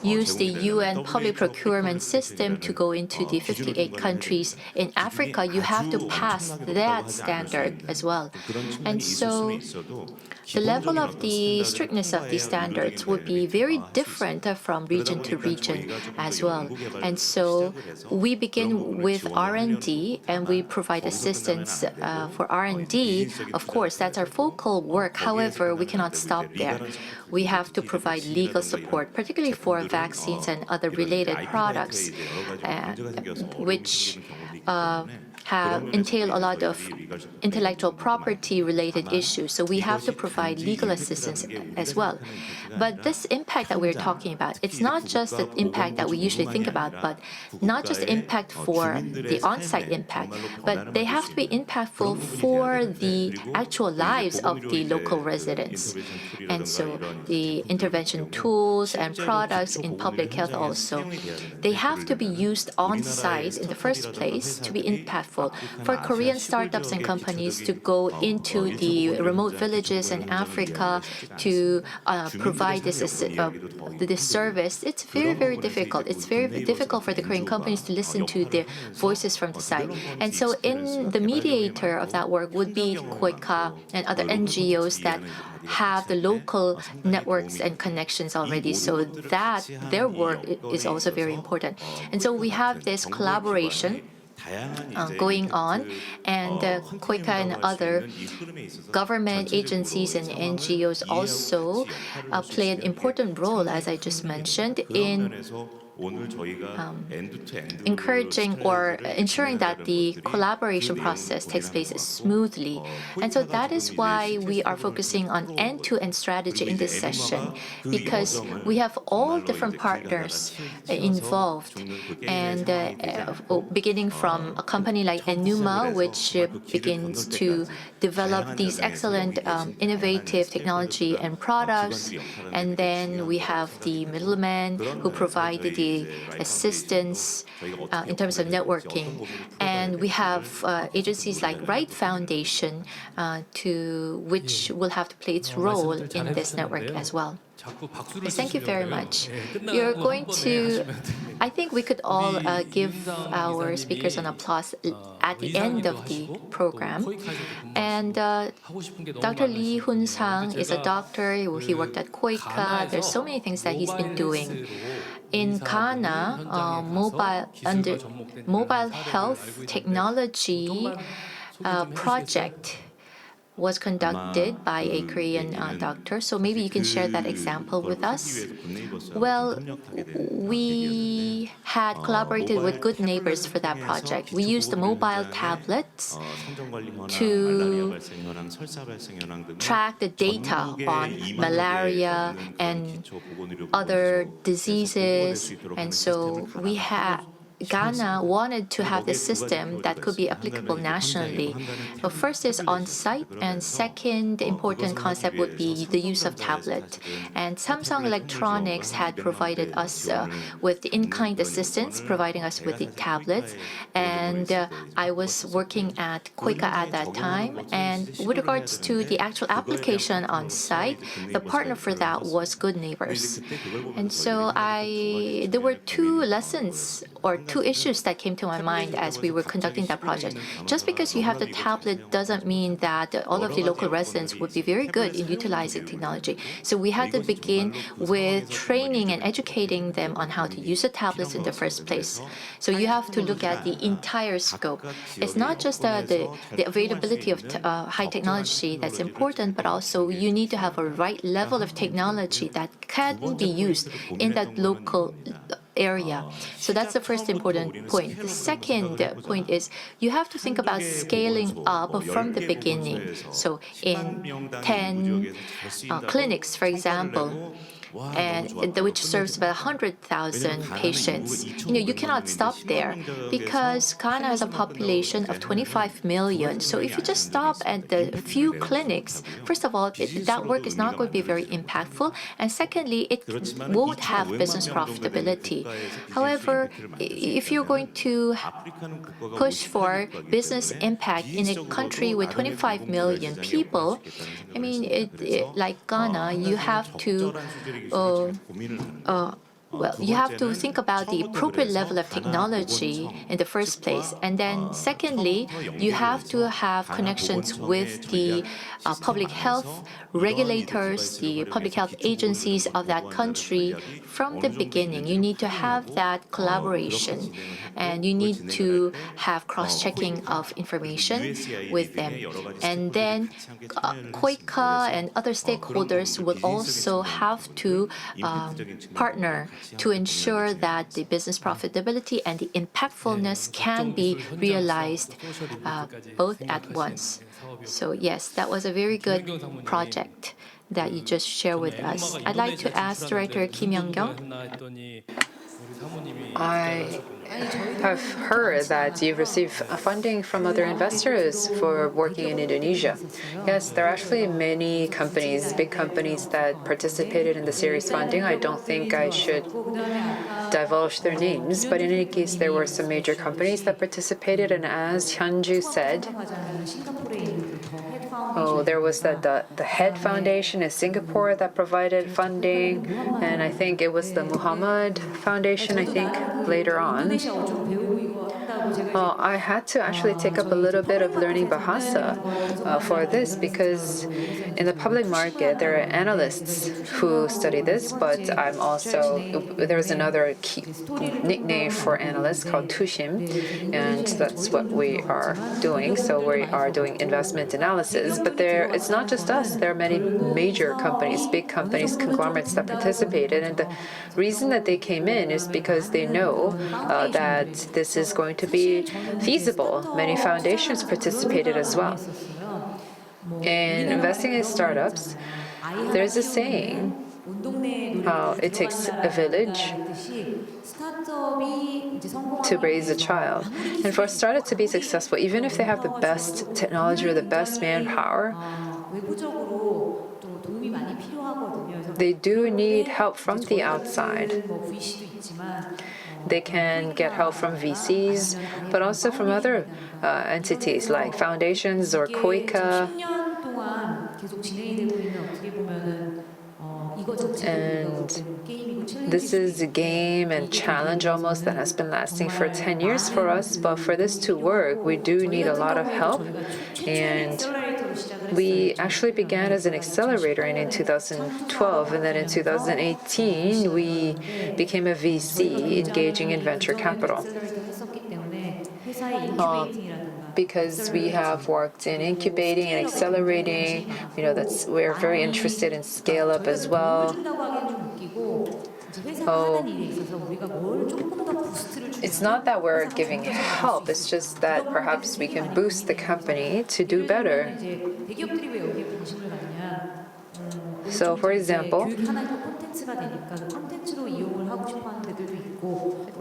use the UN public procurement system to go into the 58 countries in Africa, you have to pass that standard as well. And so the level of the strictness of these standards would be very different from region to region as well. And so we begin with R&D, and we provide assistance for R&D. Of course, that's our focal work. However, we cannot stop there. We have to provide legal support, particularly for vaccines and other related products, which entail a lot of intellectual property related issues. So we have to provide legal assistance as well. But this impact that we're talking about, it's not just the impact that we usually think about, but not just the impact for the on-site impact, but they have to be impactful for the actual lives of the local residents. And so the intervention tools and products in public health also, they have to be used on-site in the first place to be impactful. For Korean startups and companies to go into the remote villages in Africa to provide this service, it's very, very difficult. It's very difficult for the Korean companies to listen to the voices from the site. And so in the mediator of that work would be KOICA and other NGOs that have the local networks and connections already, so that their work is also very important. And so we have this collaboration going on, and KOICA and other government agencies and NGOs also play an important role, as I just mentioned, in encouraging or ensuring that the collaboration process takes place smoothly. And so that is why we are focusing on end-to-end strategy in this session, because we have all different partners involved, and beginning from a company like Enuma, which begins to develop these excellent innovative technology and products, and then we have the middlemen who provide the assistance in terms of networking. And we have agencies like Right Foundation, which will have to play its role in this network as well. Thank you very much. You're going to, I think we could all give our speakers an applause at the end of the program. And Dr. Lee Hun-sang is a doctor. He worked at KOICA. There's so many things that he's been doing. In Ghana, mobile health technology project was conducted by a Korean doctor. So maybe you can share that example with us. Well, we had collaborated with Good Neighbors for that project. We used the mobile tablets to track the data on malaria and other diseases. And so Ghana wanted to have this system that could be applicable nationally. But first is on-site, and second important concept would be the use of tablet. And Samsung Electronics had provided us with in-kind assistance, providing us with the tablets. And I was working at KOICA at that time. And with regards to the actual application on-site, the partner for that was Good Neighbors. And so there were two lessons or two issues that came to my mind as we were conducting that project. Just because you have the tablet doesn't mean that all of the local residents would be very good in utilizing technology. So we had to begin with training and educating them on how to use the tablets in the first place. So you have to look at the entire scope. It's not just the availability of high technology that's important, but also you need to have a right level of technology that can be used in that local area. So that's the first important point. The second point is you have to think about scaling up from the beginning. So in 10 clinics, for example, and which serves about 100,000 patients. You cannot stop there because Ghana has a population of 25 million. So if you just stop at the few clinics, first of all, that work is not going to be very impactful. And secondly, it won't have business profitability. However, if you're going to push for business impact in a country with 25 million people, I mean, like Ghana, you have to you have to think about the appropriate level of technology in the first place. And then secondly, you have to have connections with the public health regulators, the public health agencies of that country from the beginning. You need to have that collaboration, and you need to have cross-checking of information with them. And then KOICA and other stakeholders will also have to partner to ensure that the business profitability and the impactfulness can be realized both at once. So yes, that was a very good project that you just shared with us. I'd like to ask Director Kim Young-kyung. I have heard that you've received funding from other investors for working in Indonesia. Yes, there are actually many companies, big companies that participated in the series funding. I don't think I should divulge their names, but in any case, there were some major companies that participated, and as Hyunju said, there was the head foundation in Singapore that provided funding, and I think it was the Muhammad Foundation, later on. Well, I had to actually take up a little bit of learning Bahasa for this because in the public market, there are analysts who study this, but I'm also, there's another key nickname for analysts called Tushim, and that's what we are doing. So we are doing investment analysis, but it's not just us. There are many major companies, big companies, conglomerates that participated, and the reason that they came in is because they know that this is going to be feasible. Many foundations participated as well. In investing in startups, there's a saying, how it takes a village to raise a child. And for a startup to be successful, even if they have the best technology or the best manpower, they do need help from the outside. They can get help from VCs, but also from other entities like foundations or KOICA. And this is a game and challenge almost that has been lasting for 10 years for us. But for this to work, we do need a lot of help. And we actually began as an accelerator in 2012. And then in 2018, we became a VC engaging in venture capital. Because we have worked in incubating and accelerating, we're very interested in scale up as well. It's not that we're giving help, it's just that perhaps we can boost the company to do better. So, for example,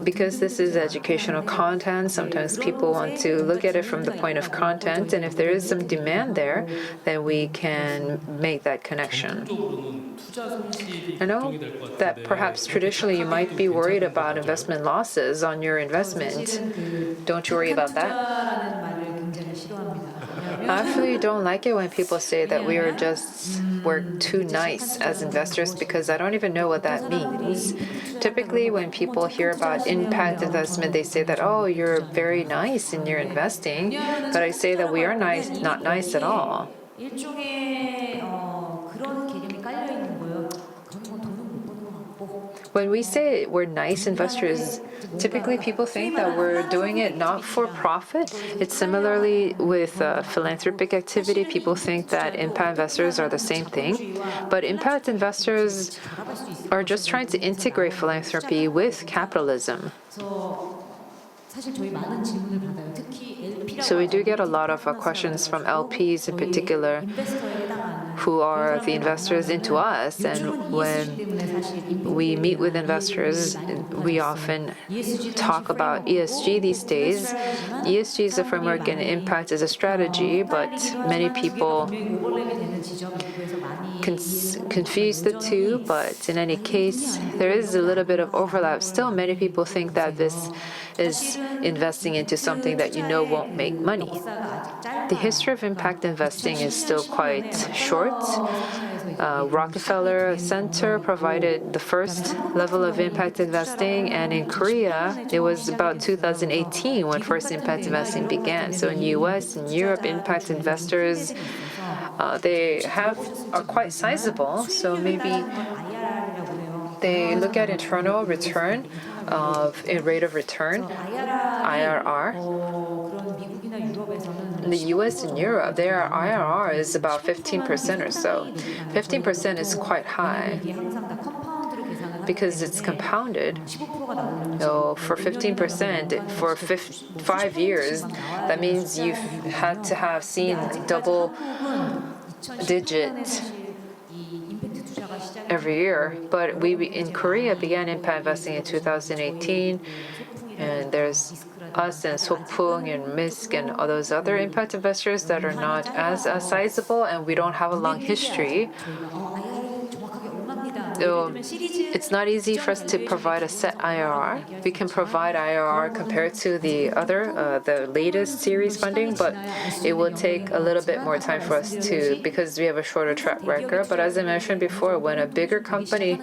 because this is educational content, sometimes people want to look at it from the point of content, and if there is some demand there, then we can make that connection. I know that perhaps traditionally you might be worried about investment losses on your investment. Don't you worry about that? I actually don't like it when people say that we're too nice as investors, because I don't even know what that means. Typically, when people hear about impact investment, they say that, oh, you're very nice in your investing. But I say that we are not nice at all. When we say we're nice investors, typically people think that we're doing it not for profit. It's similarly with philanthropic activity. People think that impact investors are the same thing. But impact investors are just trying to integrate philanthropy with capitalism. So we do get a lot of questions from LPs in particular, who are the investors into us. And when we meet with investors, we often talk about ESG these days. ESG is a framework and impact is a strategy, but many people confuse the two. But in any case, there is a little bit of overlap. Still, many people think that this is investing into something that won't make money. The history of impact investing is still quite short. Rockefeller Center provided the first level of impact investing, and in Korea, it was about 2018 when first impact investing began. So in US and Europe, impact investors, they are quite sizable. So maybe they look at internal return of a rate of return, IRR. In the US and Europe, their IRR is about 15% or so. 15% is quite high. because it's compounded. So for 15% for 5 years, that means you've had to have seen double-digit every year. But we in Korea began impact investing in 2018, and there's us and Sokpung and Misk and all those other impact investors that are not as sizable, and we don't have a long history. So it's not easy for us to provide a set IRR. We can provide IRR compared to the latest series funding, but it will take a little bit more time for us because we have a shorter track record. But as I mentioned before, when a bigger company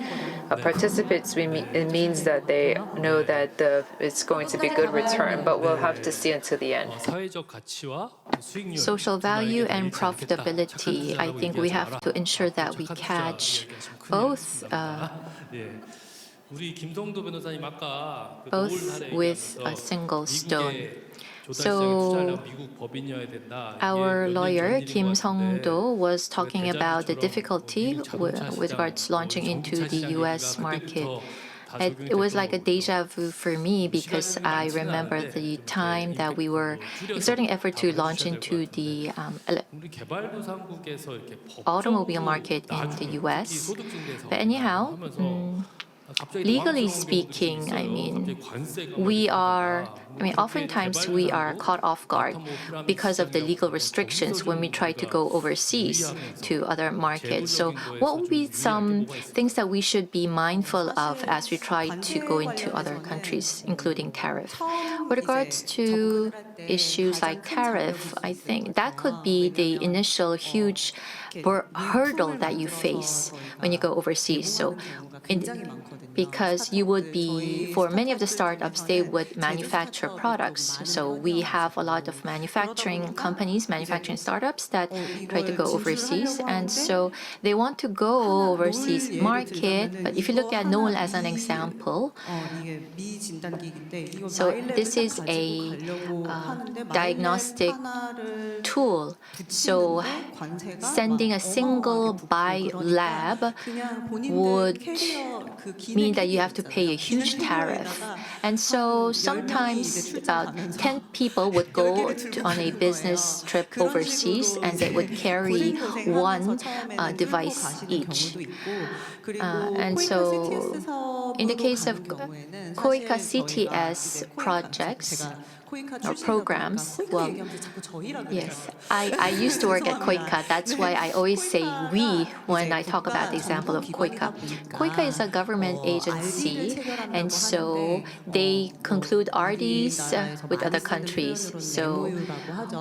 participates, it means that they know that it's going to be good return, but we'll have to see until the end. 사회적 가치와 수익률, Social value and profitability. I think we have to ensure that we catch both 우리 김성도 변호사님 아까 both with a single stone. So our lawyer Kim Song-do was talking about the difficulty with regards to launching into the US market. It was like a deja vu for me because I remember the time that we were exerting effort to launch into the automobile market in the US. But anyhow, legally speaking, oftentimes we are caught off guard because of the legal restrictions when we try to go overseas to other markets. So what would be some things that we should be mindful of as we try to go into other countries, including tariff? With regards to issues like tariff, I think that could be the initial huge hurdle that you face when you go overseas. So because you would be, for many of the startups, they would manufacture products. So we have a lot of manufacturing companies, manufacturing startups that try to go overseas. And so they want to go overseas market. But if you look at Noel as an example, so this is a diagnostic tool. So sending a single lab would mean that you have to pay a huge tariff. And so sometimes about 10 people would go on a business trip overseas and they would carry one device each. And so in the case of KOICA CTS projects, or programs, well, yes, I used to work at KOICA. That's why I always say we when I talk about the example of KOICA. KOICA is a government agency, and so they conclude RDs with other countries. So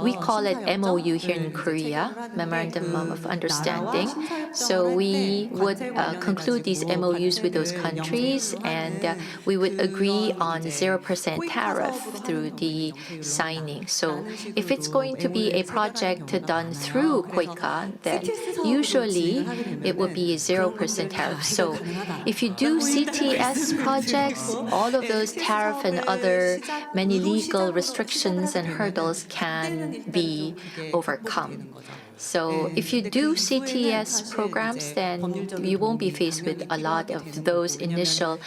we call it MOU here in Korea, Memorandum of Understanding. So we would conclude these MOUs with those countries, and we would agree on 0% tariff through the signing. So if it's going to be a project done through KOICA, then usually it would be a 0% tariff. So if you do CTS projects, all of those tariff and other many legal restrictions and hurdles can be overcome. So if you do CTS programs, then you won't be faced with a lot of those initial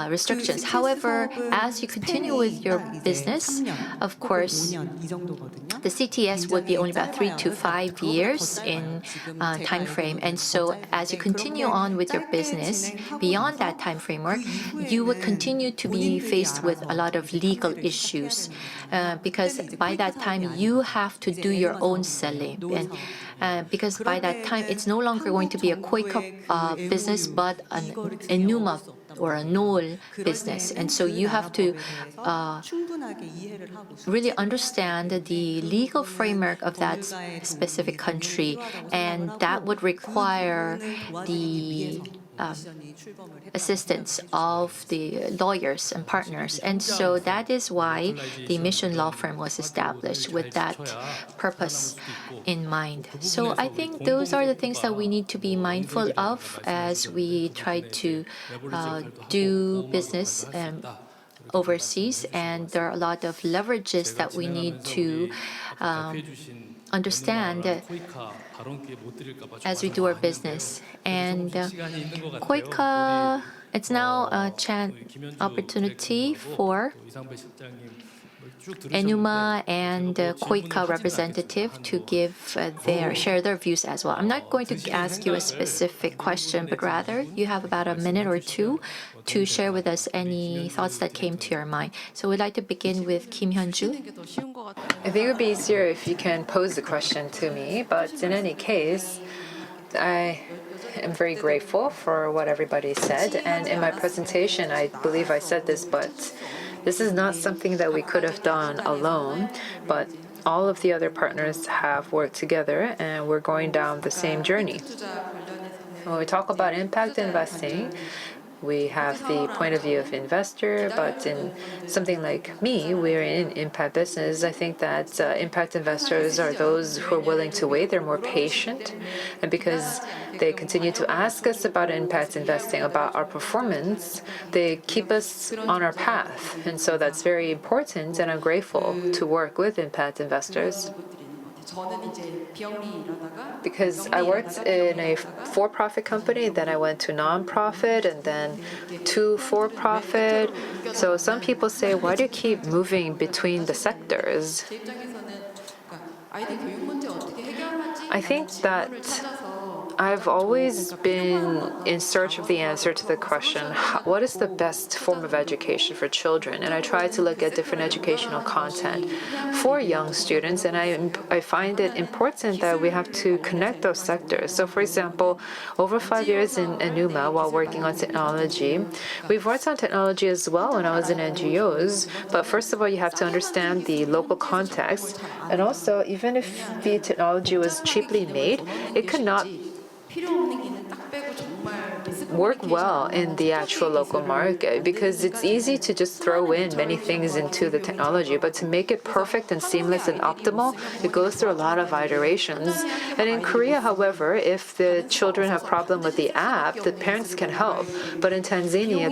restrictions. However, as you continue with your business, of course, the CTS would be only about 3 to 5 years in time frame. And so as you continue on with your business, beyond that time framework, you would continue to be faced with a lot of legal issues because by that time, you have to do your own selling. And because by that time, it's no longer going to be a KOICA business, but an Enuma or a Noel business. And so you have to really understand the legal framework of that specific country. And that would require the assistance of the lawyers and partners. And so that is why the mission law firm was established with that purpose in mind. So I think those are the things that we need to be mindful of as we try to do business overseas. And there are a lot of leverages that we need to understand as we do our business. And KOICA, it's now a opportunity for Enuma and KOICA representative to share their views as well. I'm not going to ask you a specific question, but rather you have about a minute or two to share with us any thoughts that came to your mind. So we'd like to begin with Kim Hyun-ju. I think it would be easier if you can pose the question to me, but in any case, I am very grateful for what everybody said. And in my presentation, I believe I said this, but this is not something that we could have done alone, but all of the other partners have worked together and we're going down the same journey. When we talk about impact investing, we have the point of view of investor, but in something like me, we're in impact business. I think that impact investors are those who are willing to wait. They're more patient. And because they continue to ask us about impact investing, about our performance, they keep us on our path. And so that's very important, and I'm grateful to work with impact investors. Because I worked in a for-profit company, then I went to non-profit, and then to for-profit. So some people say, why do you keep moving between the sectors? I think that I've always been in search of the answer to the question, what is the best form of education for children? And I try to look at different educational content for young students, and I find it important that we have to connect those sectors. So for example, over 5 years in Enuma, while working on technology, we've worked on technology as well when I was in NGOs, but first of all, you have to understand the local context, and also, even if the technology was cheaply made, it could not work well in the actual local market, because it's easy to just throw in many things into the technology, but to make it perfect and seamless and optimal, it goes through a lot of iterations. And in Korea, however, if the children have problem with the app, the parents can help. But in Tanzania,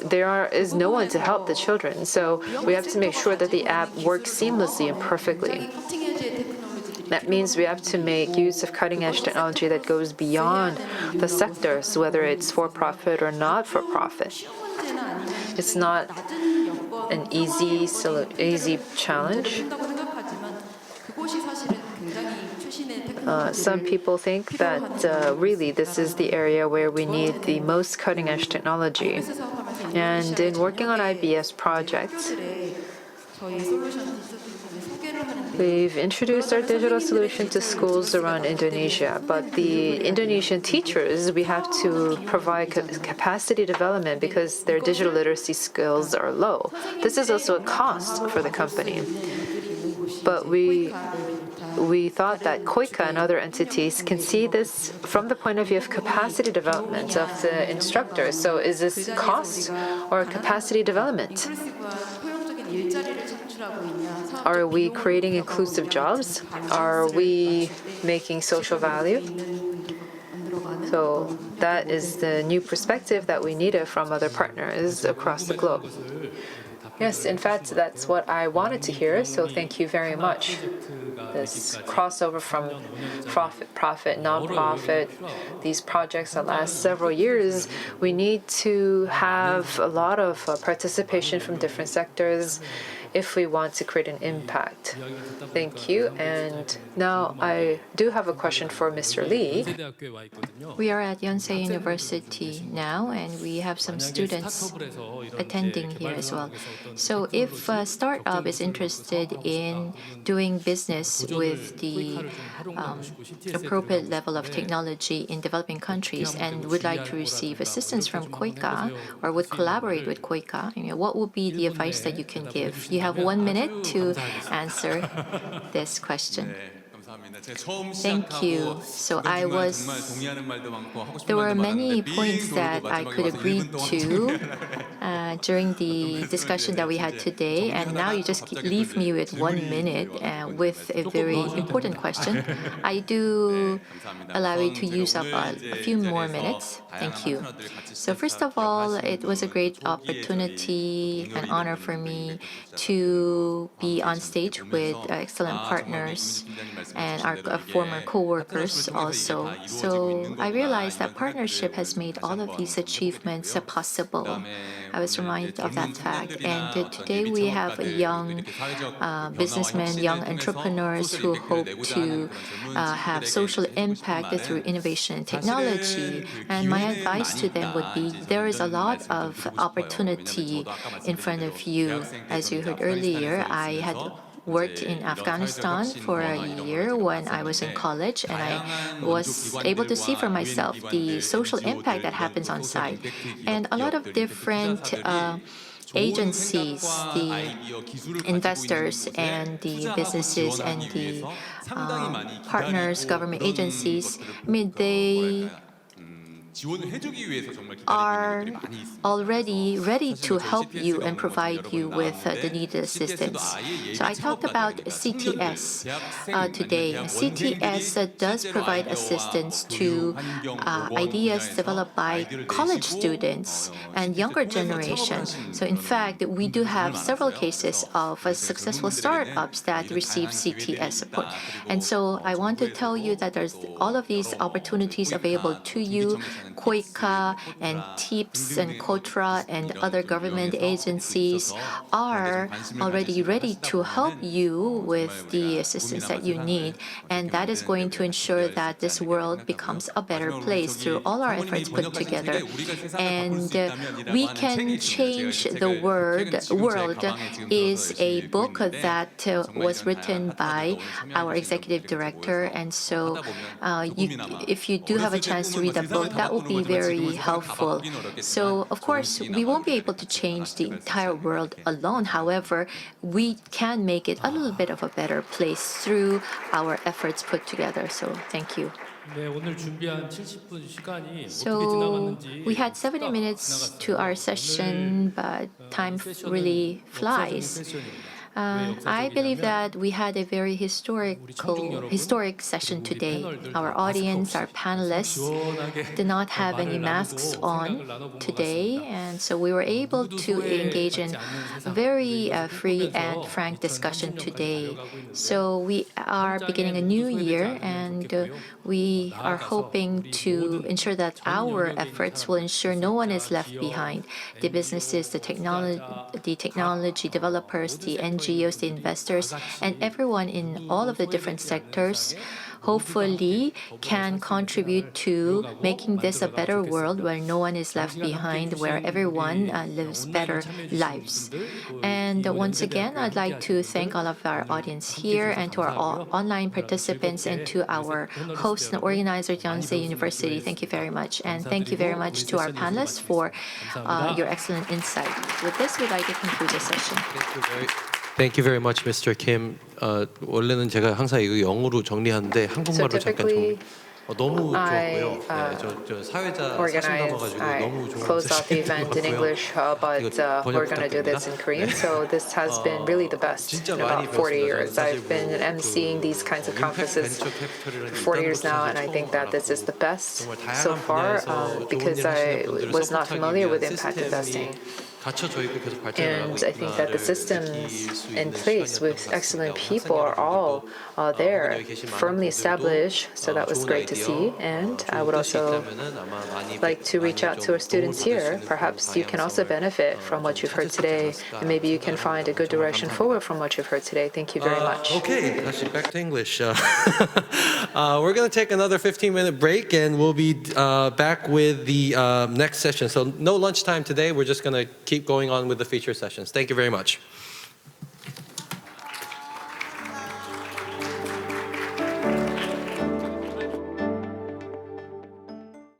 there is no one to help the children. So we have to make sure that the app works seamlessly and perfectly. That means we have to make use of cutting-edge technology that goes beyond the sectors, whether it's for-profit or not for-profit. It's not an easy challenge. Some people think that really this is the area where we need the most cutting-edge technology. And in working on IBS projects, we've introduced our digital solution to schools around Indonesia, but the Indonesian teachers, we have to provide capacity development because their digital literacy skills are low. This is also a cost for the company. But we thought that KOICA and other entities can see this from the point of view of capacity development of the instructors. So is this cost or capacity development? Are we creating inclusive jobs? Are we making social value? So that is the new perspective that we needed from other partners across the globe. Yes, in fact, that's what I wanted to hear, so thank you very much. This crossover from profit, non-profit, these projects that last several years, we need to have a lot of participation from different sectors if we want to create an impact. Thank you. And now I do have a question for Mr. Lee. We are at Yonsei University now, and we have some students attending here as well. So if a startup is interested in doing business with the appropriate level of technology in developing countries and would like to receive assistance from KOICA or would collaborate with KOICA, what would be the advice that you can give? You have 1 minute to answer this question. Thank you. So there were many points that I could agree to during the discussion that we had today, and now you just leave me with 1 minute with a very important question. I do allow you to use up a few more minutes. Thank you. So first of all, it was a great opportunity, an honor for me to be on stage with excellent partners and our former co-workers also. So I realized that partnership has made all of these achievements possible. I was reminded of that fact. And today we have young businessmen, young entrepreneurs who hope to have social impact through innovation and technology. And my advice to them would be there is a lot of opportunity in front of you. As you heard earlier, I had worked in Afghanistan for a year when I was in college, and I was able to see for myself the social impact that happens on site. And a lot of different agencies, the investors and the businesses and the partners, government agencies, I mean, they are already ready to help you and provide you with the needed assistance. So I talked about CTS today. CTS does provide assistance to ideas developed by college students and younger generation. So in fact, we do have several cases of successful startups that receive CTS support. And so I want to tell you that there's all of these opportunities available to you. KOICA and TIPS and KOTRA and other government agencies are already ready to help you with the assistance that you need. And that is going to ensure that this world becomes a better place through all our efforts put together. And We Can Change the World is a book that was written by our executive director. And so if you do have a chance to read that book, that will be very helpful. So, of course, we won't be able to change the entire world alone. However, we can make it a little bit of a better place through our efforts put together. So, thank you. So we had 70 minutes to our session, but time really flies. I believe that we had a very historic session today. Our audience, our panelists did not have any masks on today, and so we were able to engage in very free and frank discussion today. So we are beginning a new year, and we are hoping to ensure that our efforts will ensure no one is left behind. The businesses, the technology developers, the NGOs, the investors, and everyone in all of the different sectors hopefully can contribute to making this a better world where no one is left behind, where everyone lives better lives. And once again, I'd like to thank all of our audience here and to our online participants and to our host and organizer, Yonsei University. Thank you very much. And thank you very much to our panelists for your excellent insight. With this, we'd like to conclude the session. Thank you very much, Mr. Kim. 원래는 제가 항상 이거 영어로 정리하는데 한국말로 잠깐 정리. 너무 좋았고요. 저 사회자 사진 담아가지고 너무 좋은 closed out the event in English, but we're going to do this in Korean. So this has been really the best in about 40 years. I've been emceeing these kinds of conferences for 40 years now, and I think that this is the best so far because I was not familiar with impact investing. And I think that the systems in place with excellent people are all there, firmly established, so that was great to see. And I would also like to reach out to our students here. Perhaps you can also benefit from what you've heard today, and maybe you can find a good direction forward from what you've heard today. Thank you very much. Okay, back to English. We're going to take another 15-minute break, and we'll be back with the next session. So no lunchtime today. We're just going to keep going on with the feature sessions. Thank you very much.